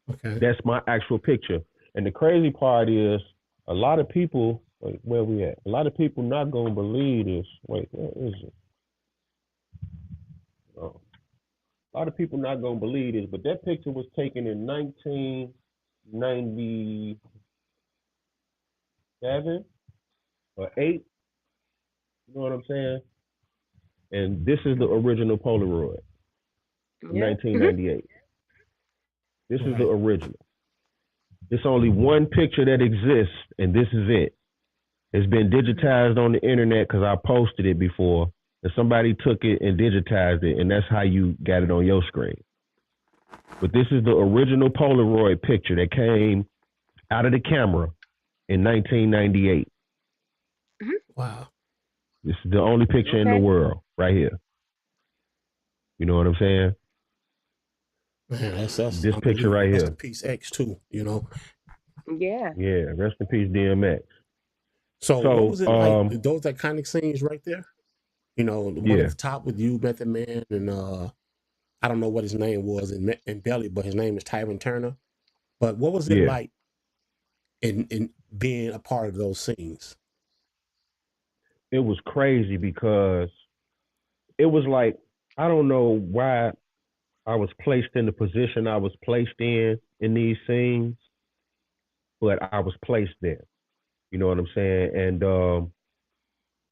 Okay. That's my actual picture. And the crazy part is a lot of people, wait, where we at? A lot of people not going to believe this. Wait, where is it? Oh. A lot of people not going to believe this, but that picture was taken in 1997 or 8. You know what I'm saying? And this is the original Polaroid from Yeah. Mhm. 1998. This is the Right. original. It's only one picture that exists, and this is it. It's been digitized on the internet because I posted it before, and somebody took it and digitized it, and that's how you got it on your screen. But this is the original Polaroid picture that came out of the camera in 1998. Mhm. Wow. This is the only picture in the Okay. world right here. You know what I'm saying? Man, that's This picture unbelievable. right Rest in here. peace, X too. You know. Yeah. Yeah, rest in peace, DMX. So what So, was it like? Those iconic scenes right there. You know, the one at yeah, the top with you, Method Man, and I don't know what his name was in Belly, but his name is Tyron Turner. But what was it yeah. like in being a part of those scenes? It was crazy because it was like, I don't know why I was placed in the position I was placed in these scenes, but I was placed there. You know what I'm saying? And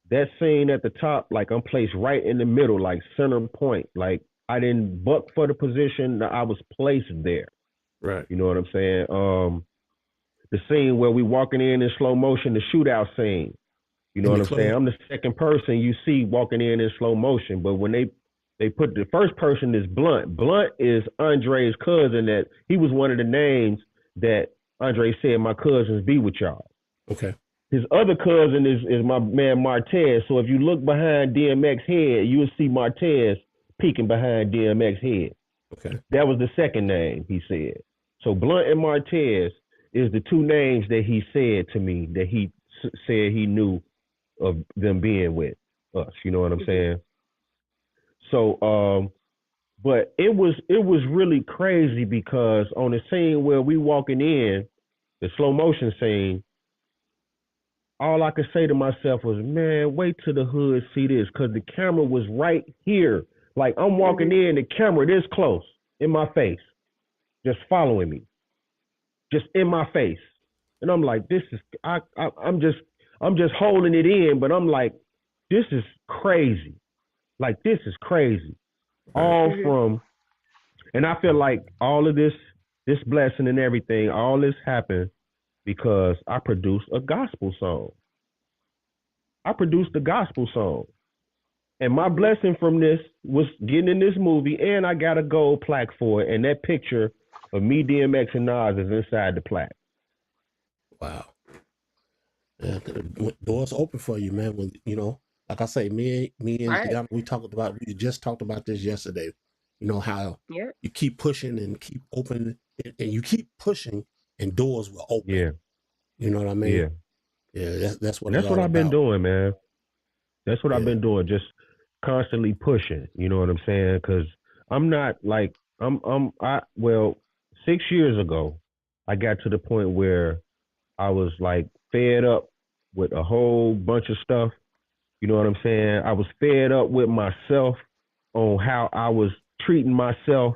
that scene at the top, like I'm placed right in the middle, like center point. Like I didn't buck for the position, I was placed there. Right. You know what I'm saying? The scene where we walking in slow motion, the shootout scene. You know In what the I'm saying? club. I'm the second person you see walking in slow motion, but when they put the first person is Blunt. Blunt is Andre's cousin. That he was one of the names that Andre said my cousins be with y'all. Okay. His other cousin is my man Martez. So if you look behind DMX head, you will see Martez peeking behind DMX head. Okay. That was the second name he said. So Blunt and Martez is the two names that he said to me that he said he knew of them being with us. You know what I'm Mhm. saying? So, but it was really crazy because on the scene where we walking in, the slow motion scene, all I could say to myself was, man, wait till the hood see this, because the camera was right here. Like I'm walking Mhm. in, the camera this close in my face, just following me, just in my face. And I'm like, this is I'm just holding it in, but I'm like, this is crazy. Like this is crazy. Right. All Mhm. from, and I feel like all of this blessing and everything, all this happened because I produced a gospel song. I produced a gospel song. And my Mhm. blessing from this was getting in this movie, and I got a gold plaque for it. And that picture of me, DMX, and Nas is inside the plaque. Wow. Yeah, the doors open for you, man. When you know, like I say, me and Right. Deanna, we just talked about this yesterday. You know how Yeah. you keep pushing and keep opening, and you keep pushing, and doors will open. Yeah, You know what I mean? yeah. Yeah, that's what And it's that's what all I've been about. doing, man. That's what I've Yeah. been doing. Just constantly pushing. You know what I'm saying? Because I'm not like I well 6 years ago, I got to the point where I was like fed up with a whole bunch of stuff. You know what I'm saying? I was fed up with myself on how I was treating myself,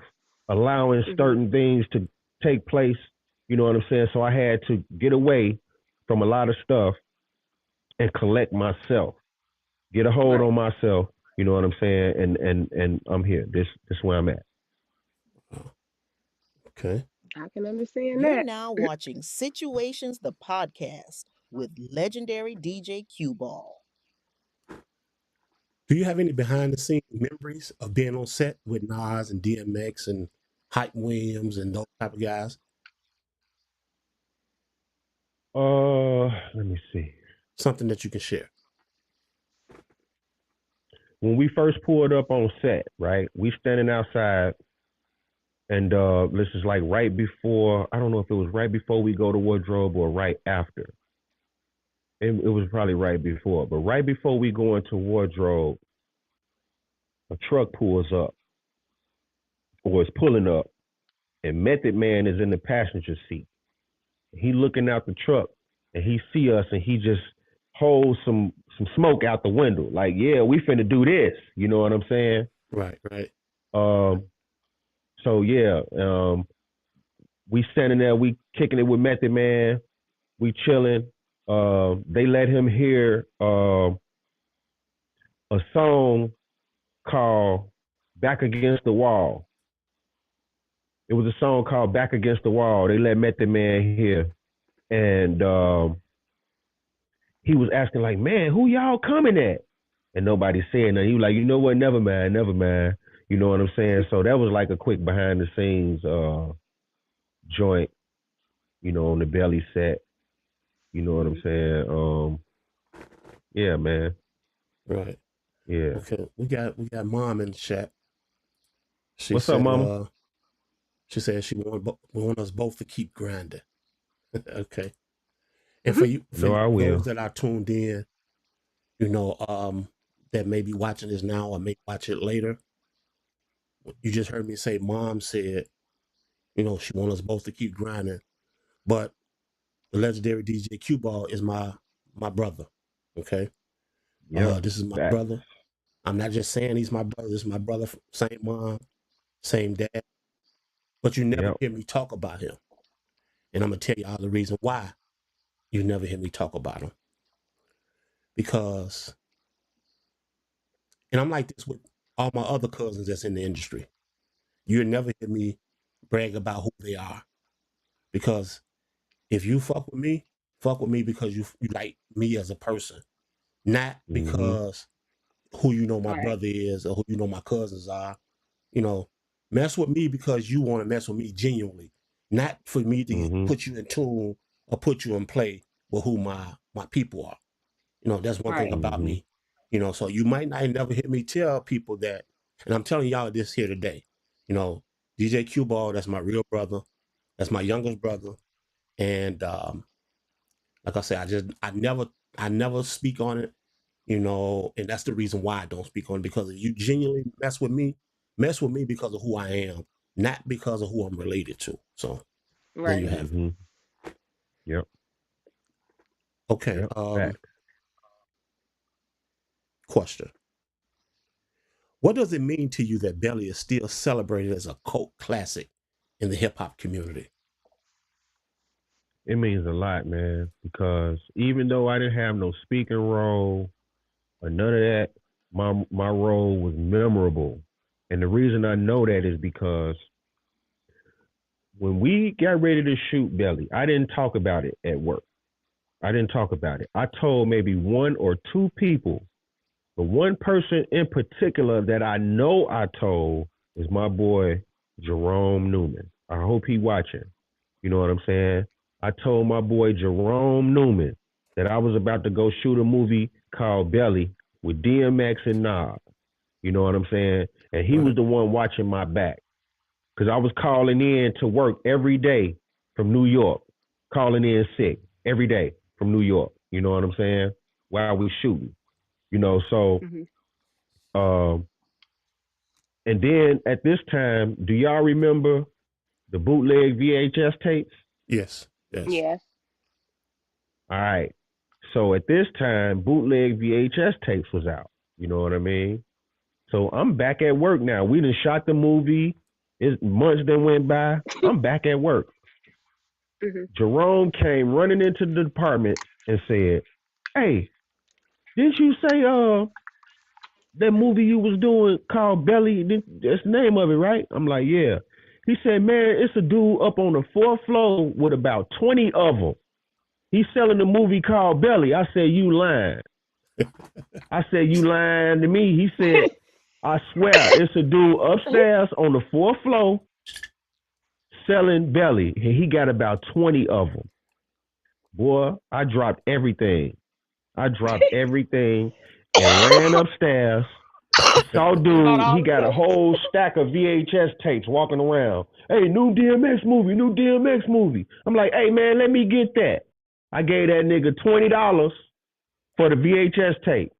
allowing Mhm. certain things to take place. You know what I'm saying? So I had to get away from a lot of stuff and collect myself, get a hold Right. on myself. You know what I'm saying? And I'm here. This is where I'm at. Oh, okay. I can understand You're that. now watching Situations, the podcast with legendary DJ QBall. Do you have any behind the scenes memories of being on set with Nas and DMX and Hype Williams and those type of guys? Let me see. Something that you can share. When we first pulled up on set, right? We standing outside, and this is like right before. I don't know if it was right before we go to wardrobe or right after. It was probably right before, but right before we go into wardrobe, a truck pulls up or is pulling up, and Method Man is in the passenger seat. He looking out the truck, and he see us, and he just holds some smoke out the window, like, yeah, we finna do this. You know what I'm saying? Right, right, Um, so yeah, we standing there, we kicking it with Method Man, we chilling. They let him hear a song called "Back Against the Wall." It was a song called "Back Against the Wall." They let Method Man hear, and he was asking like, "Man, who y'all coming at?" And nobody said nothing. He was like, "You know what? Never mind, never mind." You know what I'm saying? So that was like a quick behind the scenes joint, on the belly set. You know what I'm Mhm. saying? Yeah, man. right. Yeah. Okay. We got mom in the chat. She What's up, said mama? she want us both to keep grinding. Okay. And for No, I those will. that are tuned in, you know, that may be watching this now or may watch it later, you just heard me say mom said, she want us both to keep grinding. But the legendary DJ Q Ball is my brother. Okay. Yep. This is my Facts. brother. I'm not just saying he's my brother. This is my brother, same mom, same dad. But you never Yep. hear me talk about him. And I'm gonna tell you all the reason why you never hear me talk about him. Because, and I'm like this with all my other cousins that's in the industry. You'll never hear me brag about who they are. Because if you fuck with me because you like me as a person, not Mhm. because who you know my Right. brother is or who you know my cousins are. You know, mess with me because you want to mess with me genuinely, not for me to Mhm. put you in tune or put you in play with who my people are. That's one thing Right. about Mhm. me. So you might not never hear me tell people that, and I'm telling y'all this here today. You know, DJ Q Ball, that's my real brother. That's my youngest brother. And like I said, I never speak on it, and that's the reason why I don't speak on it, because if you genuinely mess with me because of who I am, not because of who I'm related to. So there you Right. have it. Mhm. Yep. Okay. Yep. Facts. Question. What does it mean to you that Belly is still celebrated as a cult classic in the hip hop community? It means a lot, man, because even though I didn't have no speaking role or none of that, my role was memorable. And the reason I know that is because when we got ready to shoot Belly, I didn't talk about it at work. I didn't talk about it. I told maybe one or two people, but one person in particular that I know I told is my boy Jerome Newman. I hope he watching. You know what I'm saying? I told my boy Jerome Newman that I was about to go shoot a movie called Belly with DMX and Nas. You know what I'm saying? And he was Right. the one watching my back because I was calling in to work every day from New York, calling in sick every day from New York. You know what I'm saying? While we shooting, so Mhm. Um, and then at this time, do y'all remember the bootleg VHS tapes? Yes. Yes. Yes. All right. So at this time, bootleg VHS tapes was out. You know what I mean? So I'm back at work now. We done shot the movie. Months that went by. I'm back at work. Hmm. Jerome came running into the department and said, "Hey, didn't you say that movie you was doing called Belly? That's the name of it, right?" I'm like, "Yeah." He said, "Man, it's a dude up on the fourth floor with about 20 of them. He's selling a movie called Belly." I said, "You lying." I said, "You lying to me." He said, "I swear, it's a dude upstairs on the fourth floor selling Belly. And he got about 20 of them." Boy, I dropped everything. I dropped everything and ran upstairs. Saw And bought dude, he all the got a tapes. whole stack of VHS tapes walking around. "Hey, new DMX movie, new DMX movie." I'm like, "Hey man, let me get that." I gave that nigga $20 for the VHS tape.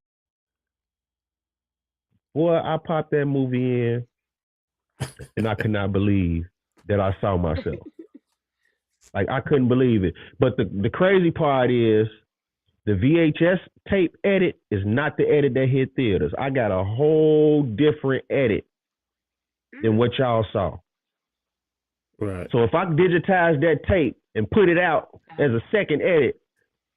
Boy, I popped that movie in and I could not believe that I saw myself. Like I couldn't believe it. But the crazy part is the VHS tape edit is not the edit that hit theaters. I got a whole different edit than what y'all saw. Right. So if I digitize that tape and put it out as a second edit,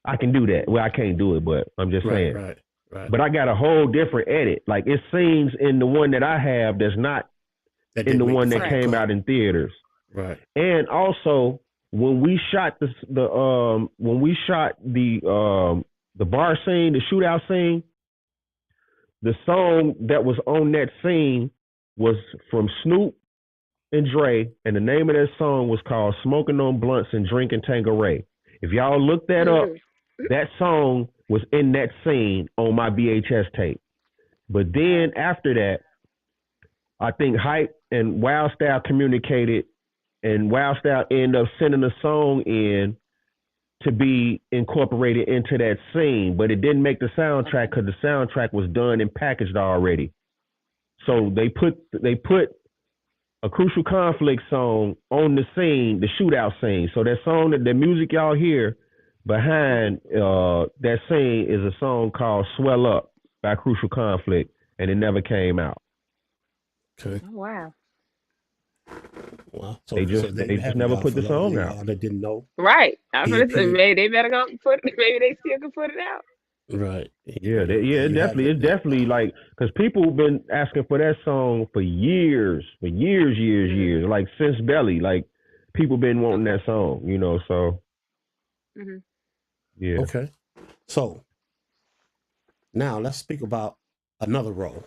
I can do that. Well, I can't do it, but I'm just Right. saying. Right. Right. But I got a whole different edit. Like it's scenes in the one that I have that's not That in the didn't make the one that final Right. came cut. out in theaters. Right. And also when we shot the bar scene, the shootout scene, the song that was on that scene was from Snoop and Dre, and the name of that song was called "Smoking on Blunts and Drinking Tanqueray." If y'all look that up, Hmm. that song was in that scene on my VHS tape. But then Wow. after that, I think Hype and Wild Style communicated, and Wild Style ended up sending a song in to be incorporated into that scene, but it didn't make the soundtrack Okay. because the soundtrack was done and packaged already. So they put a Crucial Conflict song on the scene, the shootout scene. So that song, that the music y'all hear Hmm. behind that scene is a song called "Swell Up" by Crucial Conflict, and it never came out. Okay. Oh wow. Well, They so just there they you just have it, never y'all. put For the those of song out. y'all that didn't know, Right. I'm he gonna say appeared. maybe they better go put. Maybe they still can put it out. Right. Yeah, There it you have it. it's definitely like because people been asking for that song for years, Hmm. like since Belly, like people been wanting Okay. that song, So Hmm. yeah, Okay. So now let's speak about another role.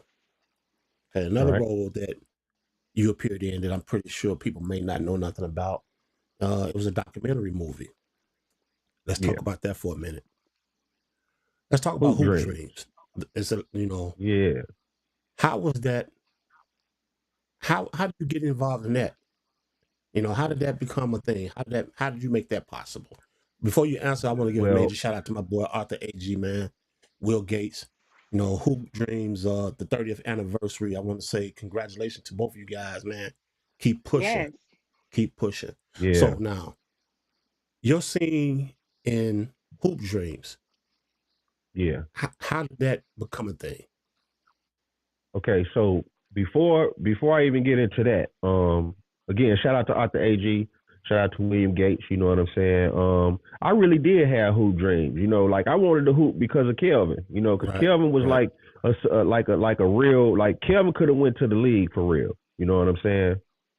Okay, all another right, role that you appeared in that I'm pretty sure people may not know nothing about. It was a documentary movie. Let's yeah, talk about that for a minute. Let's talk about Hoop Hoop Dreams, Dreams. It's a, yeah, how was that? How did you get involved in that? How did that become a thing? How did you make that possible? Before you answer, I want to give a well, major shout out to my boy Arthur AG, man, Will Gates. Hoop Dreams, the 30th anniversary. I want to say congratulations to both of you guys, man. Keep pushing, Yes. keep pushing. yeah, So now you're seeing in Hoop Dreams. yeah. How did that become a thing? Okay, so before I even get into that, again, shout out to Arthur AG, shout out to William Gates. You know what I'm saying? I really did have hoop dreams. Like I wanted to hoop because of Kelvin. Because Right, Kelvin was right. like a real, like Kelvin could have went to the league for real. You know what I'm saying?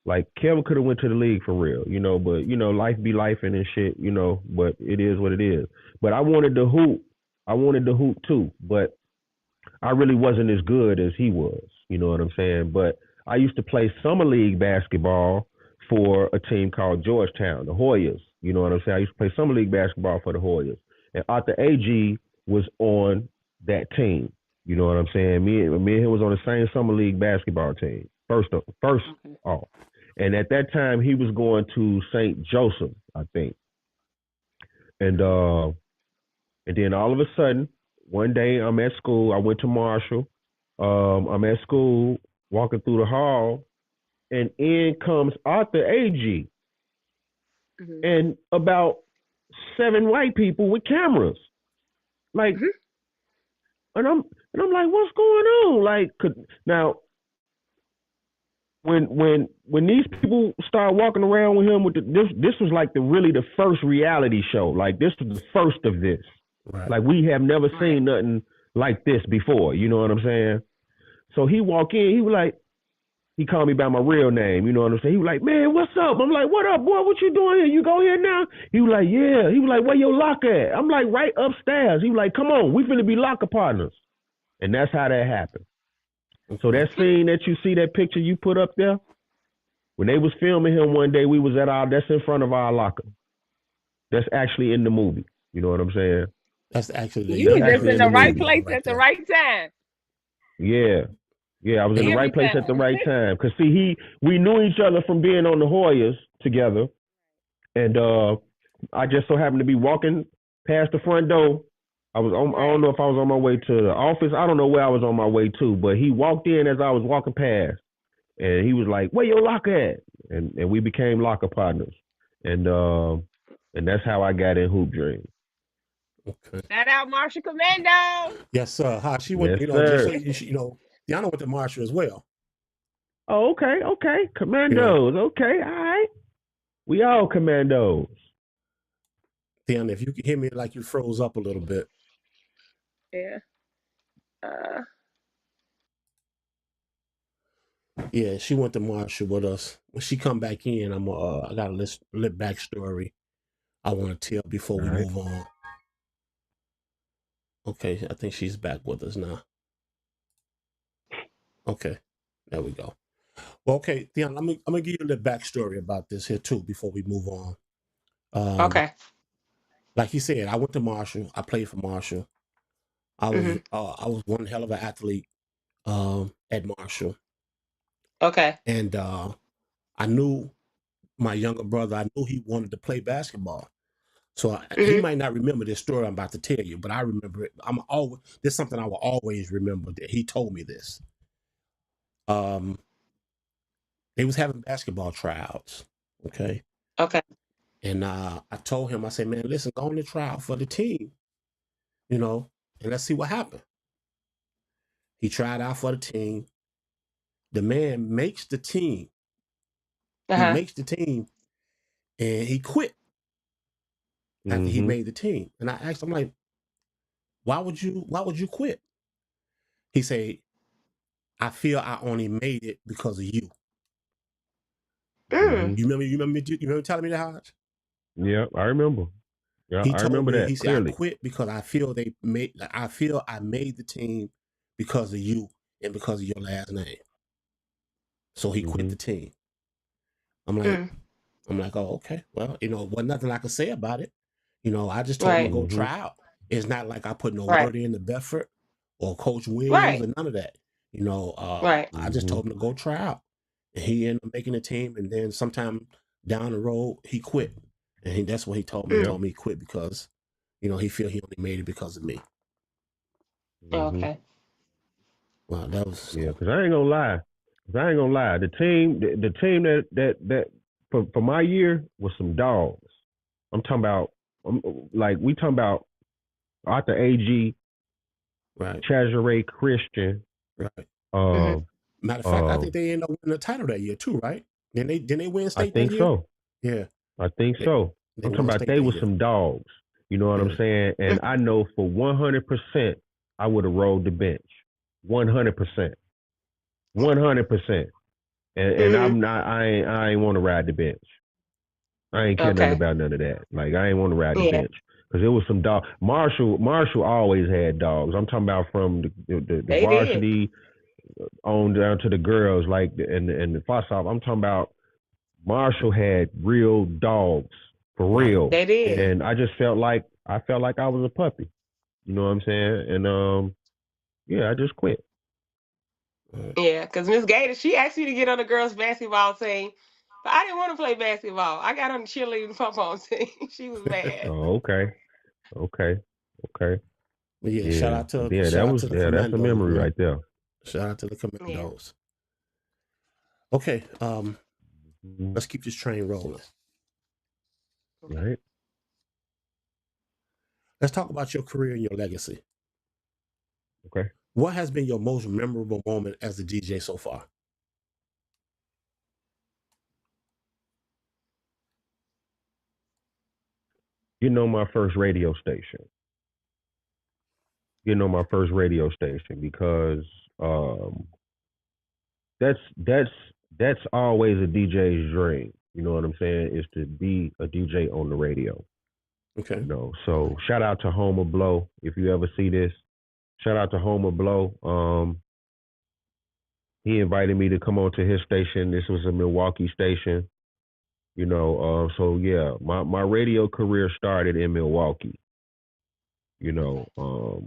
Like Kelvin could have went to the league for real. But life be life and shit. But it is what it is. But I wanted to hoop. I wanted to hoop too, but I really wasn't as good as he was. You know what I'm saying? But I used to play summer league basketball for a team called Georgetown, the Hoyas. You know what I'm saying? I used to play summer league basketball for the Hoyas. And Arthur AG was on that team. You know what I'm saying? Me and him was on the same summer league basketball team. First Okay. off. And at that time he was going to St. Joseph, I think. And Hmm. and then all of a sudden, one day I'm at school. I went to Marshall. I'm at school, walking through the hall, and in comes Arthur AG Mhm. and about 7 white people with cameras. Like, Mhm. and I'm like, what's going on? Like, now when these people start walking around with him with this was like the first reality show. Like, this was the first of this. Right. Like, we have never Right. seen nothing like this before. You know what I'm saying? So he walk in, he was like, he called me by my real name. You know what I'm saying? He was like, man, what's up? I'm like, what up, boy? What you doing here? You go here now? He was like, yeah. He was like, where your locker at? I'm like, right upstairs. He was like, come on, we finna be locker partners. And that's how that happened. So that scene that you see, that picture you put up there, when they was filming him one day, we was that's in front of our locker. That's actually in the movie. You know what I'm saying? That's actually the You That's were just actually younger in in the the right movie. QBall place right at the there. right time. Yeah. Yeah, I was in the Every right place at the time. right time. Cause see, we knew each other from being on the Hoyas together, and I just so happened to be walking past the front door. I don't know if I was on my way to the office. I don't know where I was on my way to, but he walked in as I was walking past, and he was like, "Where your locker at?" And we became locker partners, and that's how I got in Hoop Dream. Okay. Shout out Marshall Commando. Yes, sir. How she went, Yes, just so sir. Deanna went to Marshall as well. Oh, okay. You know, Commandos. Okay, all right. We all commandos. Deanna, if you can hear me like you froze up a little bit. Yeah. Yeah, she went to Marshall with us. When she come back in, I got a little backstory I want to tell before All we right. move on. Okay, I think she's back with us now. Okay, there we go. Well, okay, Deanna, I'm gonna give you a little backstory about this here too before we move on. Okay. Like he said, I went to Marshall. I played for Marshall. I was one hell of an athlete at Marshall, Okay. and I knew my younger brother. I knew he wanted to play basketball. So he might not remember this story I'm about to tell you, but I remember it. This is something I will always remember that he told me this. They was having basketball tryouts, okay, Okay. and I told him, I said, man, listen, go on the tryout for the team, and let's see what happened. He tried out for the team. The man makes the team. He Uh-huh. makes the team, and he quit after he Mm-hmm. made the team. And I asked him, like, why would you quit? He said, I feel I only made it because of you. Mm-hmm. You remember telling me that, Hodge? Yeah, I remember. Yeah, He I told remember me, he that said, I clearly. quit because I feel I made the team because of you and because of your last name. So he quit Mm-hmm. the team. I'm like, oh, okay. Well, wasn't nothing I could say about it. I just told him to Right. go Mm-hmm. try out. It's not like I put no Right. word in to Bedford or Coach Williams Right. or none of that. Right. I just Mm-hmm. told him to go try out. And he ended up making the team. And then sometime down the road, he quit. And that's what he told me. He Yep. told me he quit because, he feel he only made it because of me. Mm-hmm. Okay. Well, that was so. Yeah, because I ain't gonna lie. The team that for my year was some dogs. I'm talking about, we talking about Arthur AG, Right. Treasury Christian. Right. Um, Matter of fact, I think um, they ended up winning the title that year too, right? Didn't they win I state that think year? so. Yeah. I think They, so. they I'm talking won about state they that was year. some dogs. You know what I'm Yeah. saying? And I know for 100%, I would have rolled the bench. 100%. 100%. And I'm not. I ain't want to ride the bench. I ain't care nothing Okay. about none of that. Like, I ain't want to ride the Yeah. bench because it was some dog. Marshall always had dogs. I'm talking about from the They did. varsity on down to the girls, like and the fuss off. I'm talking about Marshall had real dogs for Right. real, They did. Yeah. and I felt like I was a puppy. You know what I'm saying? And yeah, I just quit. Right. Yeah, because Miss Gator, she asked me to get on the girls' basketball team, but I didn't want to play basketball. I got on the cheerleading pom-pom team. She was mad. Oh, okay, okay, okay. But yeah, Yeah, shout out yeah. to the That's a Commandos, memory man. right there. Shout out to the Yeah. commandos. Okay, Mhm. let's keep this train rolling. Okay. Right. Let's talk about your career and your legacy. Okay. What has been your most memorable moment as a DJ so far? My first radio station. My first radio station because um, that's always a DJ's dream. You know what I'm saying? Is to be a DJ on the radio. Okay. So shout out to Homer Blow if you ever see this. Shout out to Homer Blow. He invited me to come on to his station. This was a Milwaukee station. So yeah, my radio career started in Milwaukee. You know, Okay.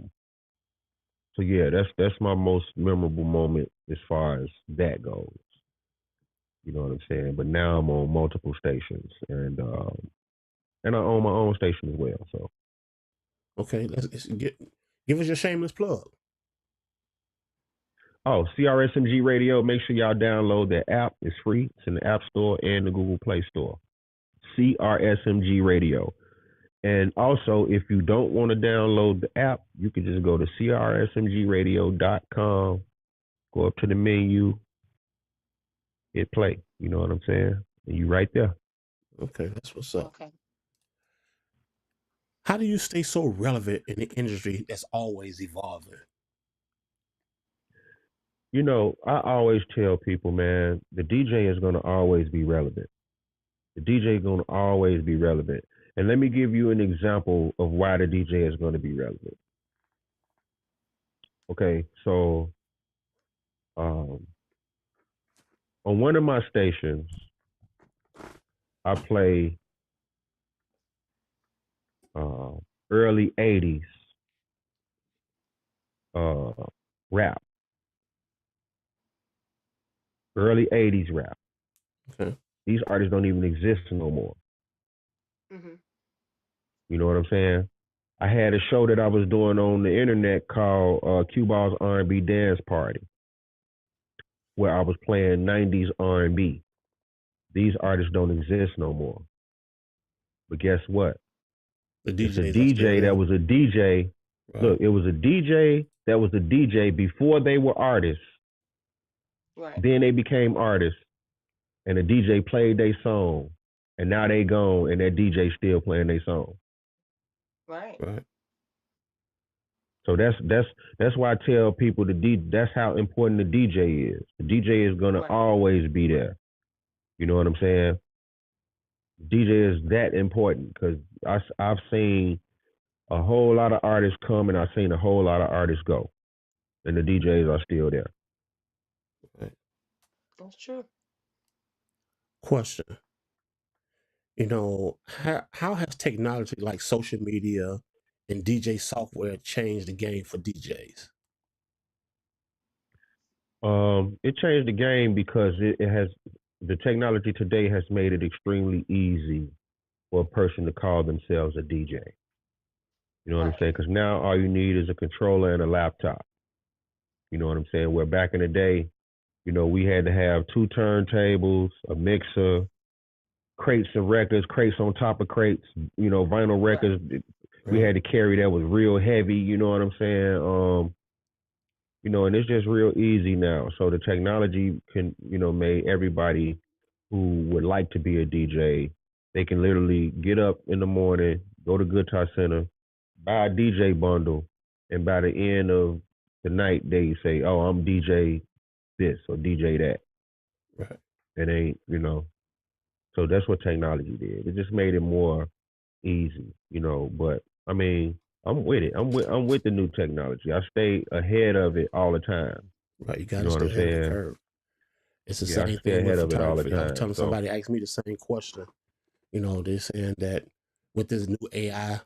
so yeah, that's my most memorable moment as far as that goes. You know what I'm saying? But now I'm on multiple stations, and I own my own station as well. So Okay, give us your shameless plug. CRSMG Radio. Make sure y'all download that app. It's free. It's in the App Store and the Google Play Store. CRSMG Radio. And also, if you don't want to download the app, you can just go to crsmgradio.com, go up to the menu, hit play. You know what I'm saying? And you right there. Okay, that's what's up. Okay. How do you stay so relevant in the industry that's always evolving? I always tell people, man, the DJ is going to always be relevant. The DJ is going to always be relevant. And let me give you an example of why the DJ is going to be relevant. Okay, so on one of my stations, I play early 80s rap, early 80s rap. Okay. These artists don't even exist no more. Mhm. You know what I'm saying? I had a show that I was doing on the internet called QBall's R&B Dance Party, where I was playing 90s R&B. These artists don't exist no more. But guess what? The It's a DJs are still DJ there. that was a DJ. Right. Look, it was a DJ that was a DJ before they were artists. Right. Then they became artists, and the DJ played their song, and now they gone, and that DJ still playing their song. Right. Right. So that's why I tell people that's how important the DJ is. The DJ is gonna Right. always be there. You know what I'm saying? DJ is that important because I've seen a whole lot of artists come and I've seen a whole lot of artists go, and the DJs are still there. Right. That's true. Question. How has technology like social media and DJ software changed the game for DJs? It changed the game because it has the technology today has made it extremely easy for a person to call themselves a DJ. You know what I'm Right. saying? Because now all you need is a controller and a laptop. You know what I'm saying? Where back in the day, we had to have 2 turntables, a mixer, crates of records, crates on top of crates, vinyl Right. records. We Right. had to carry that was real heavy. You know what I'm saying? And it's just real easy now. So the technology can, make everybody who would like to be a DJ, they can literally get up in the morning, go to Guitar Center, buy a DJ bundle, and by the end of the night, they say, "Oh, I'm DJ this or DJ that." Right. It ain't. So that's what technology did. It just made it more easy. But I mean, I'm with it. I'm with the new technology. I stay ahead of it all the time. Right. You You got to know what stay I'm ahead of the saying? curve. It's the Yeah, I same stay thing with ahead of it all the photography. I was time. telling So somebody asked me the same question. They're saying that with this new AI,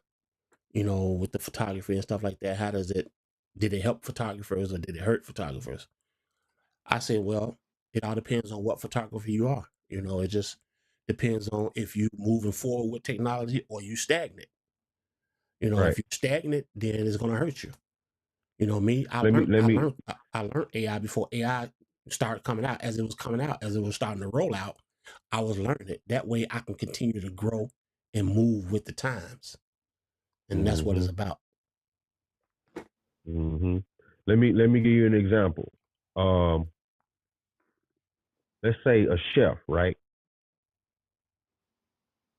with the photography and stuff like that, did it help photographers or did it hurt photographers? I said, well, it all depends on what photography you are. It just depends on if you moving forward with technology or you stagnant. If right, you're stagnant, then it's going to hurt you. You know me, Let me let me. I learned AI before AI started coming out. As it was coming out, as it was starting to roll out, I was learning it. That way I can continue to grow and move with the times. And that's what Mm-hmm, it's about. mm-hmm. Let me give you an example. Um, let's say a chef, right?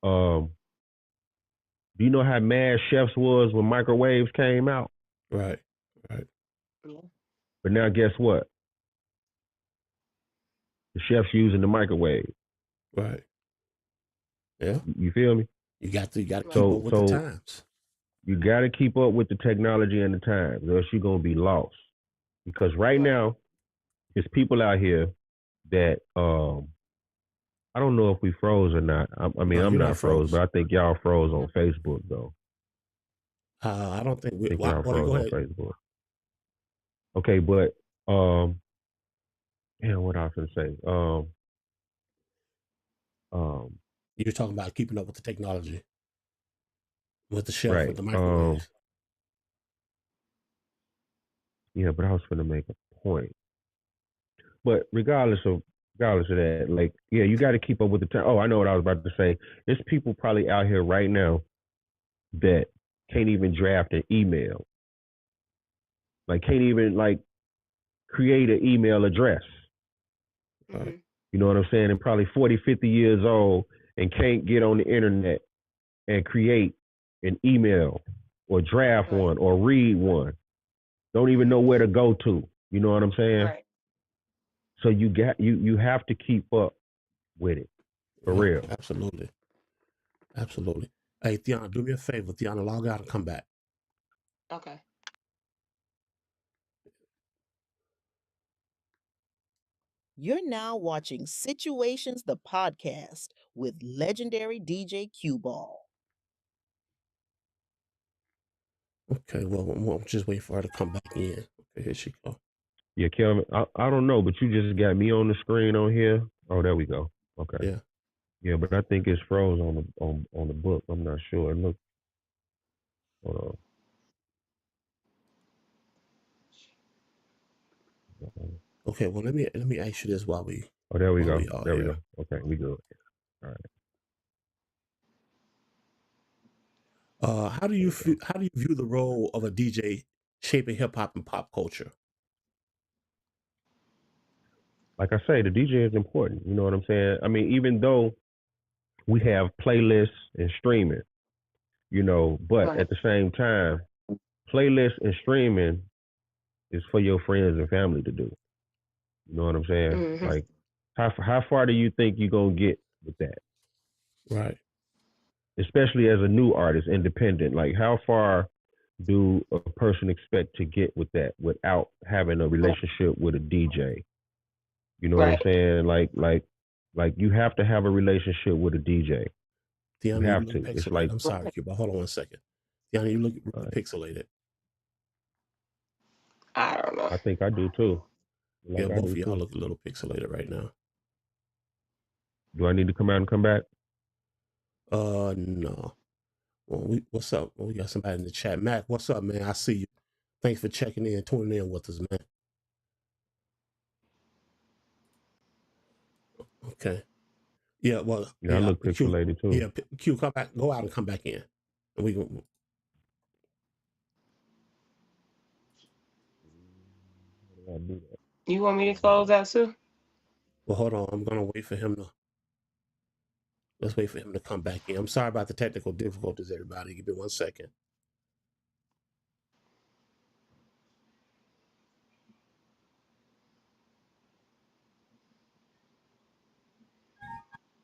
Um, do you know how mad chefs was when microwaves came out? Right. Right. Yeah. But now guess what? The chef's using the microwave. Right. Yeah. You feel me? You got to keep Right. up So with the so times. you got to keep up with the technology and the times, or else you're gonna be lost. Because right Right. now, there's people out here that I don't know if we froze or not. I mean, No, I'm you're not not froze, froze. but I think y'all froze on Facebook though. I don't think I think y'all well, you froze go on ahead. Facebook. Okay, but damn, what I was gonna say? Um, You're talking about keeping up with the technology, with the chef, with right. the microwaves. Yeah, but I was gonna make a point. But regardless of that, like, yeah, you got to keep up with the time. Oh, I know what I was about to say. There's people probably out here right now that can't even draft an email. Like, can't even like create an email address. Right. Mhm. You know what I'm saying? And probably 40, 50 years old and can't get on the internet and create an email or draft Right. one or read one. Don't even know where to go to. You know what I'm saying? Right. So you have to keep up with it for Yeah, real. absolutely. Absolutely. Hey, Tiana, do me a favor. Tiana, log out and come back. Okay. You're now watching Situations the Podcast with legendary DJ QBall. Okay, well, we'll just wait for her to come back in. Okay, here she go. Yeah, Kelvin, I don't know, but you just got me on the screen on here. Oh, there we go. Okay. Yeah. Yeah, but I think it's froze on the book. I'm not sure. Look, hold on. Okay, well let me ask you this while we Oh, there we go. are There we here. go. Okay, we good. All right. How do There you we go. how do you view the role of a DJ shaping hip hop and pop culture? Like I say, the DJ is important. You know what I'm saying? I mean, even though we have playlists and streaming, but Right. at the same time, playlists and streaming is for your friends and family to do. You know what I'm saying? Mhm. Like, how far do you think you're gonna get with that? Right. Especially as a new artist, independent. Like, how far do a person expect to get with that without having a relationship with a DJ? You know what I'm Right. saying? Like you have to have a relationship with a DJ. You Tiana, you have look to. It's pixelated. like I'm sorry, Cuba. Hold on one second. Tiana, you look really uh, pixelated. I don't know. I think I do too. Yeah, Like I both do of y'all too. look a little pixelated right now. Do I need to come out and come back? No. Well, what's up? Well, we got somebody in the chat. Mac, what's up, man? I see you. Thanks for checking in, tuning in with us, man. Okay. Yeah, well, Yeah, I yeah, look Q, pixelated too. yeah, Q, come back, go out and come back in. And we can, How do I do that? You want me to Hold close on. out too? well, hold on. I'm going to wait for him to, let's wait for him to come back in. I'm sorry about the technical difficulties, everybody. Give me 1 second.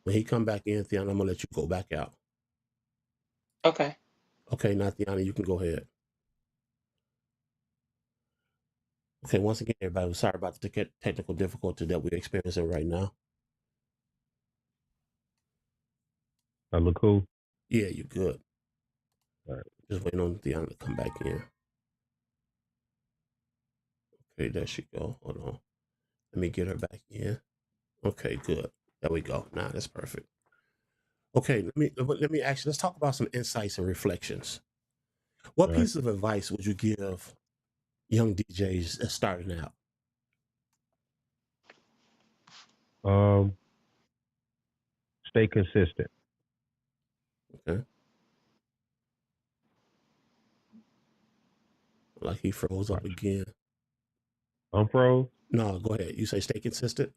When he come back in, Tiana, I'm going to let you go back out. Okay. Okay, now, Tiana, you can go ahead. Okay, once again, everybody, we're sorry about the technical difficulty that we're experiencing right now. I look cool. Yeah, you're good. All right. Just waiting on Tiana to come back in. Okay, there she go. Hold on. Let me get her back in. Okay, good. There we go. Now that's perfect. Okay, let me actually let's talk about some insights and reflections. What All right. piece of advice would you give young DJs that's starting out? Um, Stay consistent. Okay. Like he froze up Watch. again. I'm froze. No, go ahead. You say stay consistent.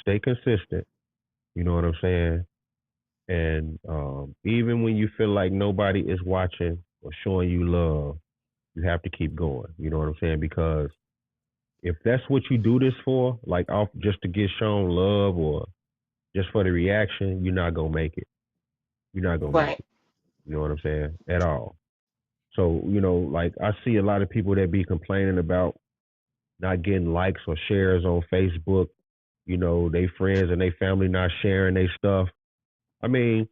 Stay consistent. You know what I'm saying? And even when you feel like nobody is watching or showing you love, you have to keep going. You know what I'm saying? Because if that's what you do this for, like off just to get shown love or just for the reaction, you're not gonna make it. You're not gonna make Right. it. You know what I'm saying? At all. So, you know, like I see a lot of people that be complaining about not getting likes or shares on Facebook, you know, they friends and they family not sharing their stuff. I mean,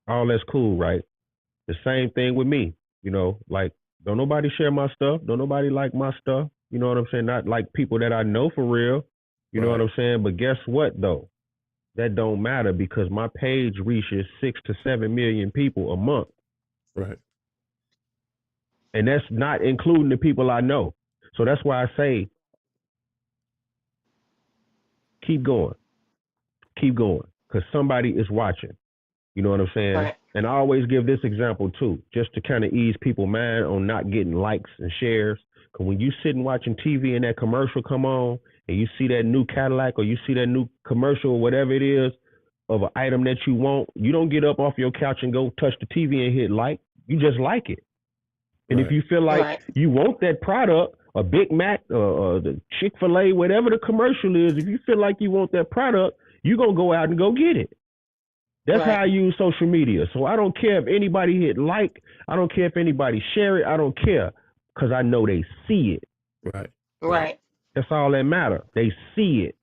all that's cool, right? The same thing with me, you know, like don't nobody share my stuff, don't nobody like my stuff. You know what I'm saying? Not like people that I know for real. You know what Right. I'm saying? But guess what though? That don't matter because my page reaches 6 to 7 million people a month. Right. And that's not including the people I know. So that's why I say keep going, keep going, because somebody is watching. You know what I'm saying? Right. And I always give this example too, just to kind of ease people's mind on not getting likes and shares. Because when you sitting watching TV and that commercial come on, and you see that new Cadillac or you see that new commercial or whatever it is of an item that you want, you don't get up off your couch and go touch the TV and hit like. You just like it. And if Right. you feel like Right. you want that product, a Big Mac, the Chick-fil-A, whatever the commercial is, if you feel like you want that product, you're going to go out and go get it. That's how Right. I use social media. So I don't care if anybody hit like, I don't care if anybody share it, I don't care because I know they see it. Right. Right. Right. That's all that matter. They see it.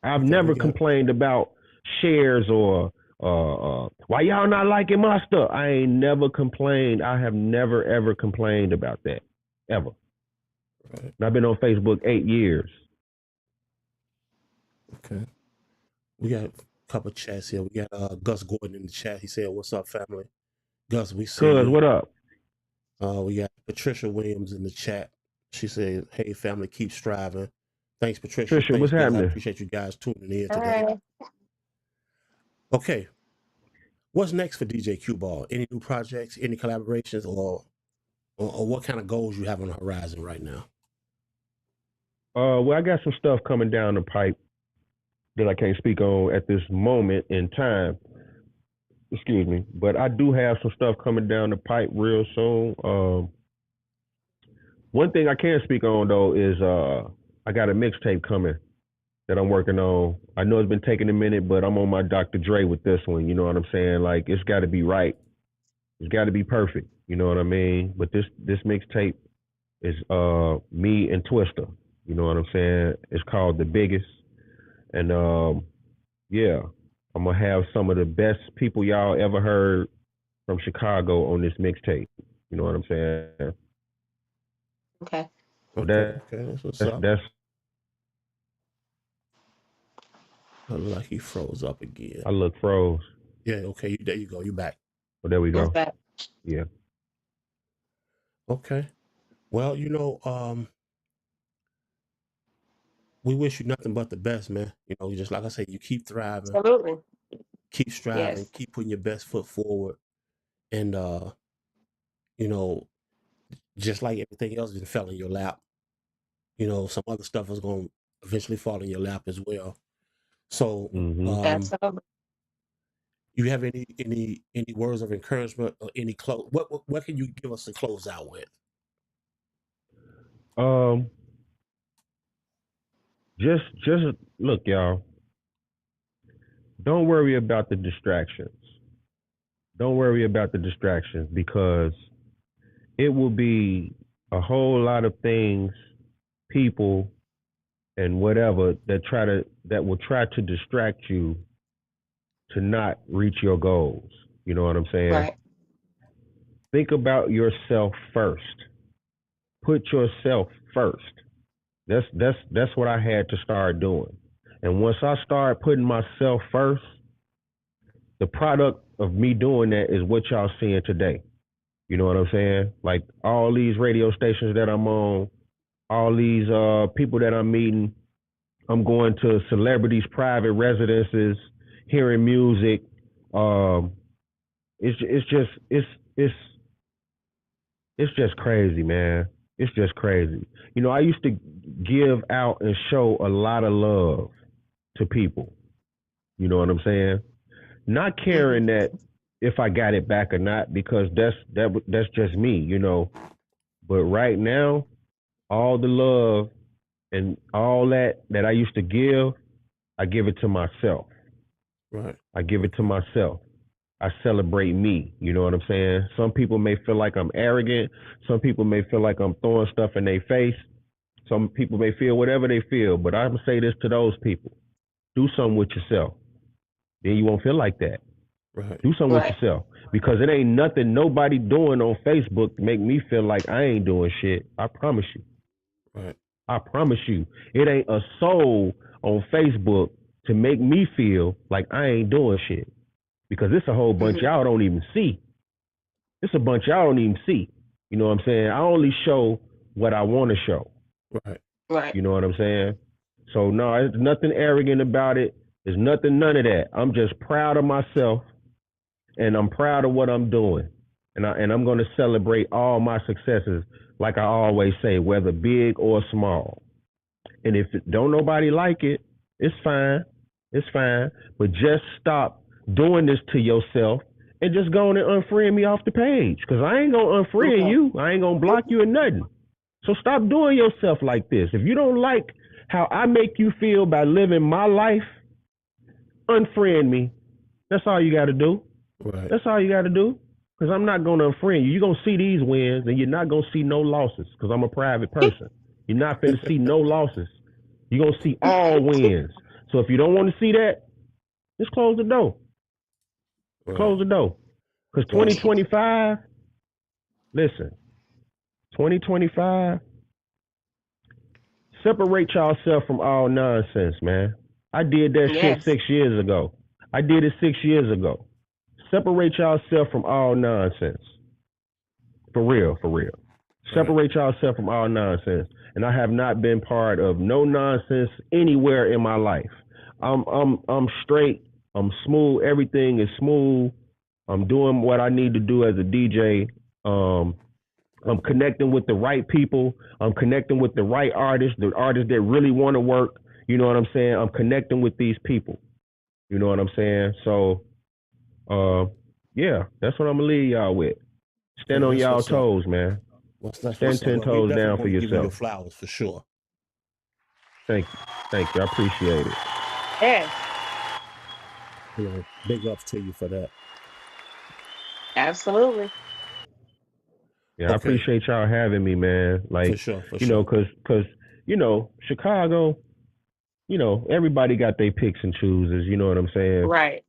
I've Okay. We never got complained about shares or why y'all not liking my stuff. I ain't never complained. I have never ever complained about that ever. right. And I've been on Facebook 8 years. Okay. We got a couple chats here. We got Gus Gordon in the chat. He said, "What's up, family?" Gus, we see Cuz, you. what up? We got Patricia Williams in the chat. She said, "Hey, family, keep striving." Thanks, Patricia. Trisha, Thanks, what's guys. I happening? appreciate you guys tuning in All today. right. Okay, what's next for DJ QBall? Any new projects? Any collaborations? Or what kind of goals you have on the horizon right now? Well, I got some stuff coming down the pipe that I can't speak on at this moment in time. Excuse me, but I do have some stuff coming down the pipe real soon. One thing I can speak on though is I got a mixtape coming that I'm working on. I know it's been taking a minute, but I'm on my Dr. Dre with this one. You know what I'm saying? Like it's got to be right. It's got to be perfect. You know what I mean? But this mixtape is me and Twister. You know what I'm saying? It's called The Biggest, and yeah, I'm gonna have some of the best people y'all ever heard from Chicago on this mixtape. You know what I'm saying? Okay. So Okay, okay, that's what's up. that's I look like he froze up again. I look froze. Yeah, okay, there you go. You back. Oh, there we go. Okay. Yeah. Okay. Well, we wish you nothing but the best, man. Just like I say, you keep thriving, Absolutely. keep striving, Yes. keep putting your best foot forward, and you know, just like everything else that fell in your lap, some other stuff is going to eventually fall in your lap as well. So, Hmm. Absolutely. you have any words of encouragement or any close? What can you give us to close out with? Um, just look, y'all. Don't worry about the distractions. Don't worry about the distractions because it will be a whole lot of things, people, and whatever that will try to distract you to not reach your goals. You know what I'm saying? Right. Think about yourself first. Put yourself first. That's what I had to start doing. And once I started putting myself first, the product of me doing that is what y'all seeing today. You know what I'm saying? Like all these radio stations that I'm on, all these people that I'm meeting, I'm going to celebrities' private residences, hearing music. Um, it's just it's just crazy, man. It's just crazy. You know, I used to give out and show a lot of love to people. You know what I'm saying? Not Hmm. caring that if I got it back or not, because that's just me, you know. But right now, all the love and all that I used to give, I give it to myself. Right. I give it to myself. I celebrate me. You know what I'm saying? Some people may feel like I'm arrogant. Some people may feel like I'm throwing stuff in their face. Some people may feel whatever they feel. But I'm gonna say this to those people: do something with yourself. Then you won't feel like that. Right. Do something with Right. yourself, because it ain't nothing nobody doing on Facebook to make me feel like I ain't doing shit. I promise you. Right. I promise you. It ain't a soul on Facebook to make me feel like I ain't doing shit. Because it's a whole bunch Hmm. y'all don't even see. It's a bunch y'all don't even see. You know what I'm saying? I only show what I want to show. Right. Right. You know what I'm saying? So no, there's nothing arrogant about it. There's nothing, none of that. I'm just proud of myself, and I'm proud of what I'm doing. And I'm gonna celebrate all my successes, like I always say, whether big or small. And if don't nobody like it, it's fine. It's fine. But just stop doing this to yourself and just go on and unfriend me off the page. Cause I ain't gonna unfriend Okay. you. I ain't gonna block you or nothing. So stop doing yourself like this. If you don't like how I make you feel by living my life, unfriend me. That's all you gotta do. Right. That's all you gotta do. Cause I'm not gonna unfriend you. You're gonna see these wins and you're not gonna see no losses. Cause I'm a private person. You're not finna see no losses. You're gonna see all wins. So if you don't want to see that, just close the door. Right. Close the door. Because Well, 2025, listen, 2025, separate yourself from all nonsense, man. I did that shit Yes. 6 years ago. I did it 6 years ago. Separate yourself from all nonsense. For real, for real. right. Separate yourself from all nonsense. And I have not been part of no nonsense anywhere in my life. I'm straight. I'm smooth. Everything is smooth. I'm doing what I need to do as a DJ. Um, I'm connecting with the right people. I'm connecting with the right artists, the artists that really want to work. You know what I'm saying? I'm connecting with these people. You know what I'm saying? So, uh, yeah, that's what I'm gonna leave y'all with. Stand Well, on that's y'all what's up. toes, man. That's Stand what's up. 10 Well, we toes definitely down for want to give you your yourself. flowers for sure. Thank you. Thank you. I appreciate it. Yes. Big ups to you for that. Absolutely. Yeah, I Okay. appreciate y'all having me, man. For Like, sure. For you know, sure. cause, Chicago, everybody got their picks and chooses, you know what I'm saying? Right.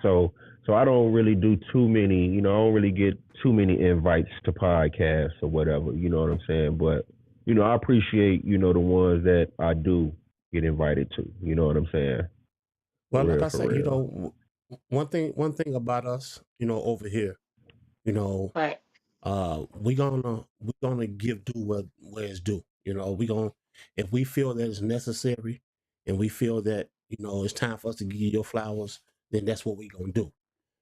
So so I don't really do too many, I don't really get too many invites to podcasts or whatever, you know what I'm saying? But, I appreciate, the ones that I do get invited to, you know what I'm saying? Well, like I For said, real. one thing about us, over here, you know, Right. we gonna give due where it's due. We gonna if we feel that it's necessary, and we feel that it's time for us to give you your flowers, then that's what we gonna do.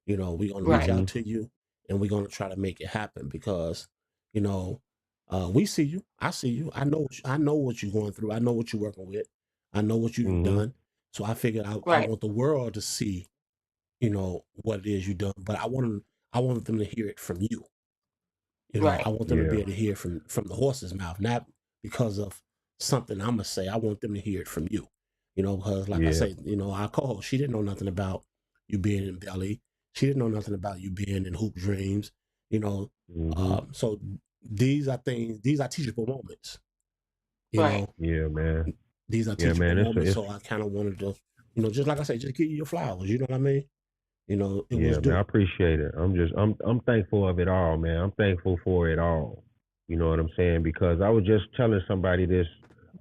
We're gonna reach Right. out Mhm. to you, and we're gonna try to make it happen because you know we see you. I see you. I know what you're going through. I know what you're working with. I know what you've Mhm. done. So I figured I Right. want the world to see what it is you've done, but I want them to hear it from you. I Right. want them to Yeah. be able to hear from the horse's mouth, not because of something I'm gonna say. I want them to hear it from you. Because like I Yeah. say, our co-host, she didn't know nothing about you being in Belly. She didn't know nothing about you being in Hoop Dreams. You know, Mhm. so these are things. These are teachable moments. You Right. know, Yeah, man. these are Yeah, teachable man. moments. It's So I kind of wanted to, just like I said, just give you your flowers. You know what I mean? It was Yeah, man. I due. appreciate it. I'm thankful of it all, man. I'm thankful for it all. You know what I'm saying? Because I was just telling somebody this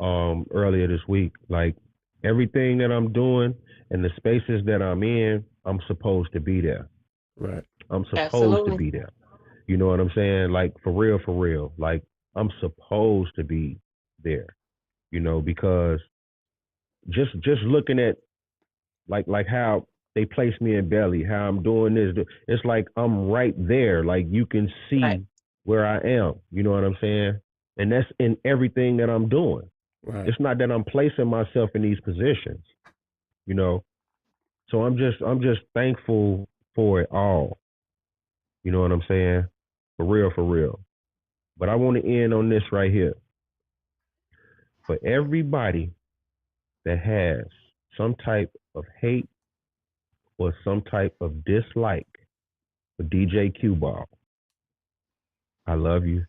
earlier this week. Like everything that I'm doing and the spaces that I'm in, I'm supposed to be there. Right. I'm supposed to Absolutely. be there. You know what I'm saying? Like for real. Like I'm supposed to be there, because just looking at like how they place me in belly, how I'm doing this, it's like I'm right there. Like you can Right. see where I am. You know what I'm saying? And that's in everything that I'm doing. Right. It's not that I'm placing myself in these positions, you know. So I'm just thankful for it all. You know what I'm saying? For real, for real. But I want to end on this right here. For everybody that has some type of hate or some type of dislike for DJ QBall, I love you.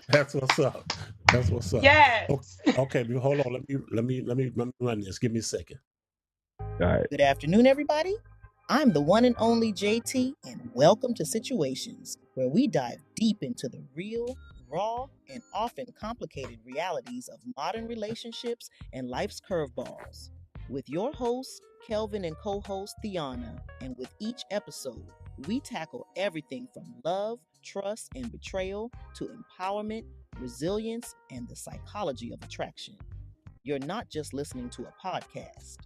That's what's up. That's what's up. Yes. Okay, hold on. Let me run this. Give me a second. All right. Good afternoon, everybody. I'm the one and only JT, and welcome to Situations, where we dive deep into the real, raw, and often complicated realities of modern relationships and life's curveballs. With your host, Kelvin, and co host, Thiana, and with each episode, we tackle everything from love, trust, and betrayal to empowerment, resilience, and the psychology of attraction. You're not just listening to a podcast.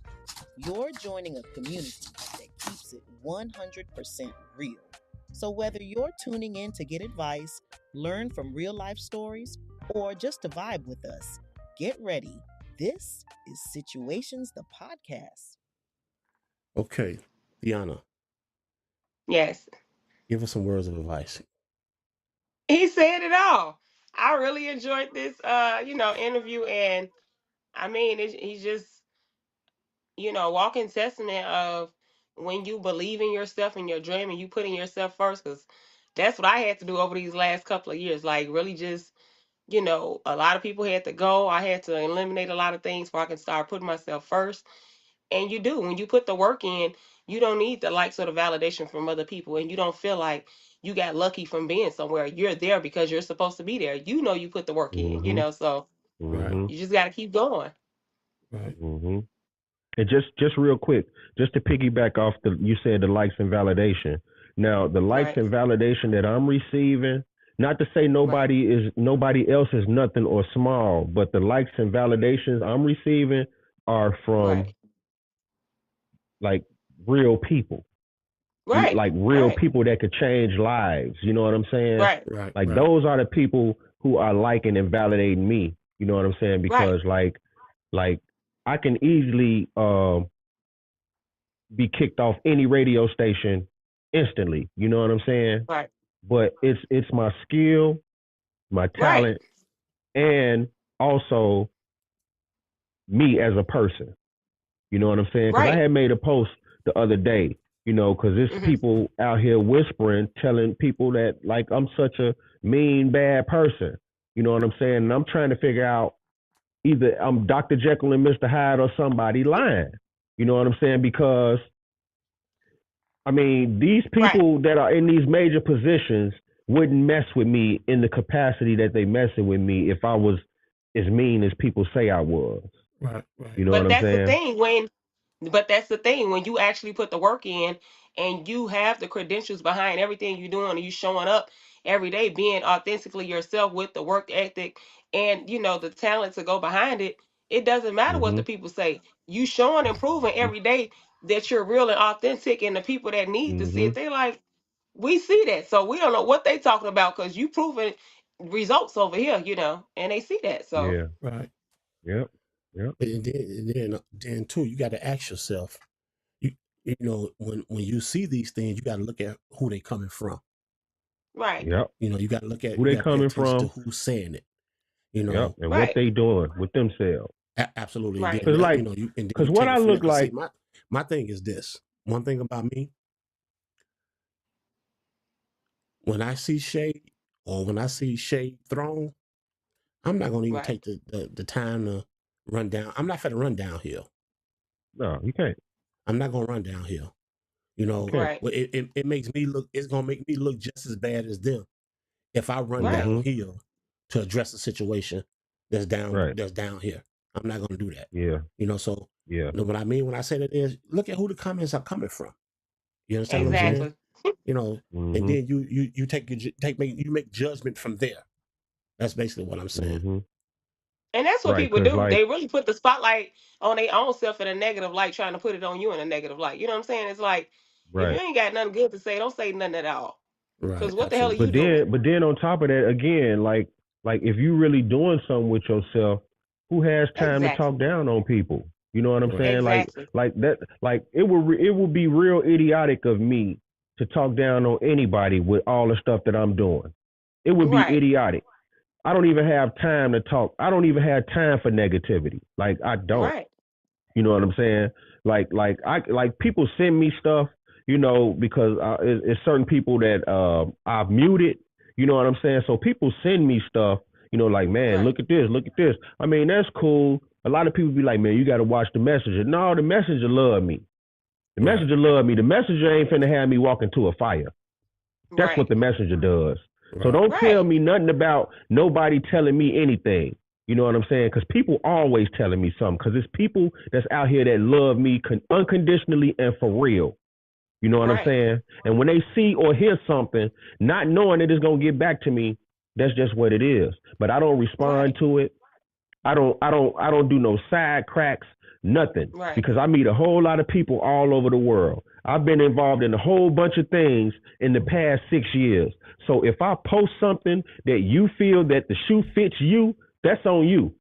You're joining a community that keeps it 100% real. So whether you're tuning in to get advice, learn from real life stories, or just to vibe with us, get ready. This is Situations, the podcast. Okay, Deanna, Yes. give us some words of advice. He said it all. I really enjoyed this interview, and I mean he's just, walking testament of when you believe in yourself and your dream and you put in yourself first, because that's what I had to do over these last couple of years. Like really just, a lot of people had to go. I had to eliminate a lot of things before I can start putting myself first. And you do. When you put the work in, you don't need the likes or the validation from other people. And you don't feel like you got lucky from being somewhere. You're there because you're supposed to be there. You put the work in, Mhm. so Right. Mhm. you just got to keep going. Right. Mhm. And just real quick, just to piggyback off you said the likes and validation. Now, the likes Right. and validation that I'm receiving, not to say Right. nobody else is nothing or small, but the likes and validations I'm receiving are from Right. like real people. Right. Like real Right. people that could change lives. You know what I'm saying? Right. Right. Like Right. those are the people who are liking and validating me. You know what I'm saying? Right. Because like I can easily be kicked off any radio station instantly. You know what I'm saying? Right. But it's my skill, my Right. talent, and also me as a person. You know what I'm saying? Because I Right. had made a post the other day, because there's Hmm. people out here whispering, telling people that like I'm such a mean, bad person. You know what I'm saying? And I'm trying to figure out either I'm Dr. Jekyll and Mr. Hyde or somebody lying. You know what I'm saying? Because I mean, these Right. people that are in these major positions wouldn't mess with me in the capacity that they messing with me if I was as mean as people say I was. Right. You Right. know what But I'm that's the saying? thing when you actually put the work in and you have the credentials behind everything you're doing and you showing up every day being authentically yourself with the work ethic and the talent to go behind it, it doesn't matter what the Mhm. people say. You showing and proving Mhm. every day that you're real and authentic, and the people that need to see it, Mhm. they like, we see that. So we don't know what they talking about because you proving results over here, and they see that. So Yeah. Right. Yep. Yep. And then too, you got to ask yourself. You when you see these things, you got to look at who they coming from. right. Yep. You got to look at. Who You they got to pay coming attention to from? who's saying it. Yep. And what Right. they doing with themselves? Absolutely. And Right. then Cause like, and then cause you what take I it from there. look Cause see, like. my thing is this. One thing about me, when I see shade or when I see shade thrown, I'm not gonna even Right. take the time to run down. I'm not gonna run downhill. No, you can't. I'm not gonna run downhill. You can't. Right. It makes me look. It's gonna make me look just as bad as them if I run Right. Mhm. downhill to address a situation Right. that's down here. I'm not gonna do that. Yeah. So Yeah. what I mean when I say that is look at who the comments are coming from. You understand what I'm Mm-hmm. saying? Exactly. You know, and Mm-hmm. then you make judgment from there. That's basically what I'm saying. Mm-hmm. And that's what Right, people because do. like They really put the spotlight on their own self in a negative light, trying to put it on you in a negative light. You know what I'm saying? It's like, if you right. ain't got nothing good to say, don't say nothing at all. Right. Because what the hell are Absolutely. you But doing? then on top of that, again, like if you really doing something with yourself, who has time to talk Exactly. down on people? You know what I'm Right. saying? Exactly. Like that. Like it would be real idiotic of me to talk down on anybody with all the stuff that I'm doing. It would be Right. idiotic. I don't even have time to talk. I don't even have time for negativity. Like I don't. Right. You know what I'm saying? Like people send me stuff, you know, because it's certain people that I've muted. You know what I'm saying? So people send me stuff, you know, like, man, Right. look at this, look at this. I mean, that's cool. A lot of people be like, man, you got to watch the messenger. No, the messenger love me. The Right. messenger love me. The messenger ain't finna have me walk into a fire. That's what Right. the messenger does. So Right. don't tell Right. me nothing about nobody telling me anything. You know what I'm saying? Because people always telling me something. Because it's people that's out here that love me unconditionally and for real. You know what I'm Right. saying? And when they see or hear something, not knowing that it's gonna get back to me, that's just what it is. But I don't respond Right. to it. I don't do no side cracks, nothing. Right. Because I meet a whole lot of people all over the world. I've been involved in a whole bunch of things in the past 6 years. So if I post something that you feel that the shoe fits you, that's on you.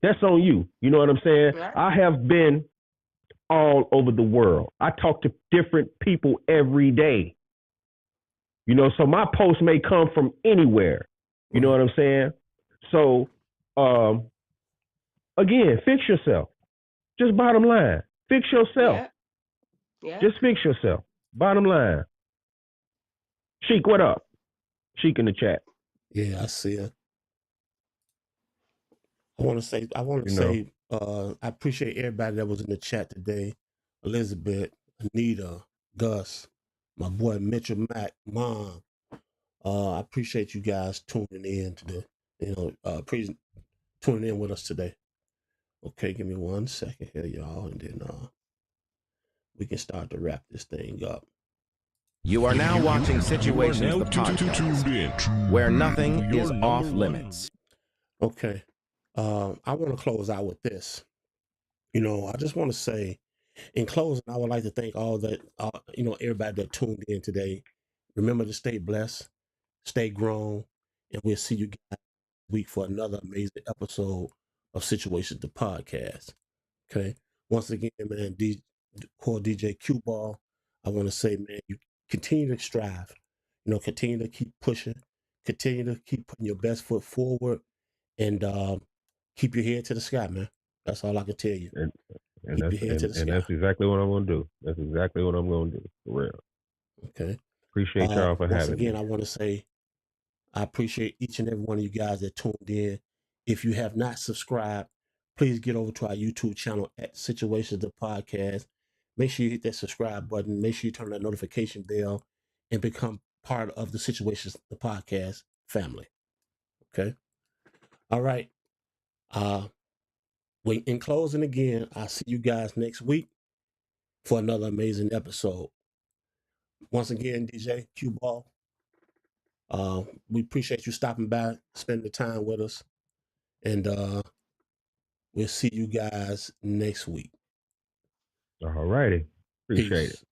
That's on you. You know what I'm saying? Right. I have been all over the world. I talk to different people every day. You know, so my post may come from anywhere. You know Right. what I'm saying? So um, again, fix yourself. Just bottom line. Fix yourself. Yeah. Yeah. Just fix yourself. Bottom line. Sheik, what up? Sheik in the chat. Yeah, I see it. I want to say, You know. I appreciate everybody that was in the chat today. Elizabeth, Anita, Gus, my boy Mitchell Mack, Mom. I appreciate you guys tuning in today. Tuning in with us today. Okay, give me 1 second here, y'all, and then we can start to wrap this thing up. You are now watching Situations, the podcast, where nothing is off limits. Okay. I want to close out with this. You know, I just want to say, in closing, I would like to thank everybody that tuned in today. Remember to stay blessed, stay grown, and we'll see you guys next week for another amazing episode of Situations the Podcast. Okay. Once again, man, core DJ QBall, I want to say, man, you continue to strive. You know, continue to keep pushing, continue to keep putting your best foot forward, and keep your head to the sky, man. That's all I can tell you. And Keep that's your head to the sky. that's exactly what I'm gonna do. That's exactly what I'm gonna do. For real. Okay. Appreciate y'all for Once having again, me. I want to say I appreciate each and every one of you guys that tuned in. If you have not subscribed, please get over to our YouTube channel at Situations the Podcast. Make sure you hit that subscribe button. Make sure you turn that notification bell and become part of the Situations the Podcast family. Okay. All right. In closing again, I'll see you guys next week for another amazing episode. Once again, DJ Q Ball, we appreciate you stopping by, spending the time with us, and we'll see you guys next week. All righty. Appreciate it. Peace.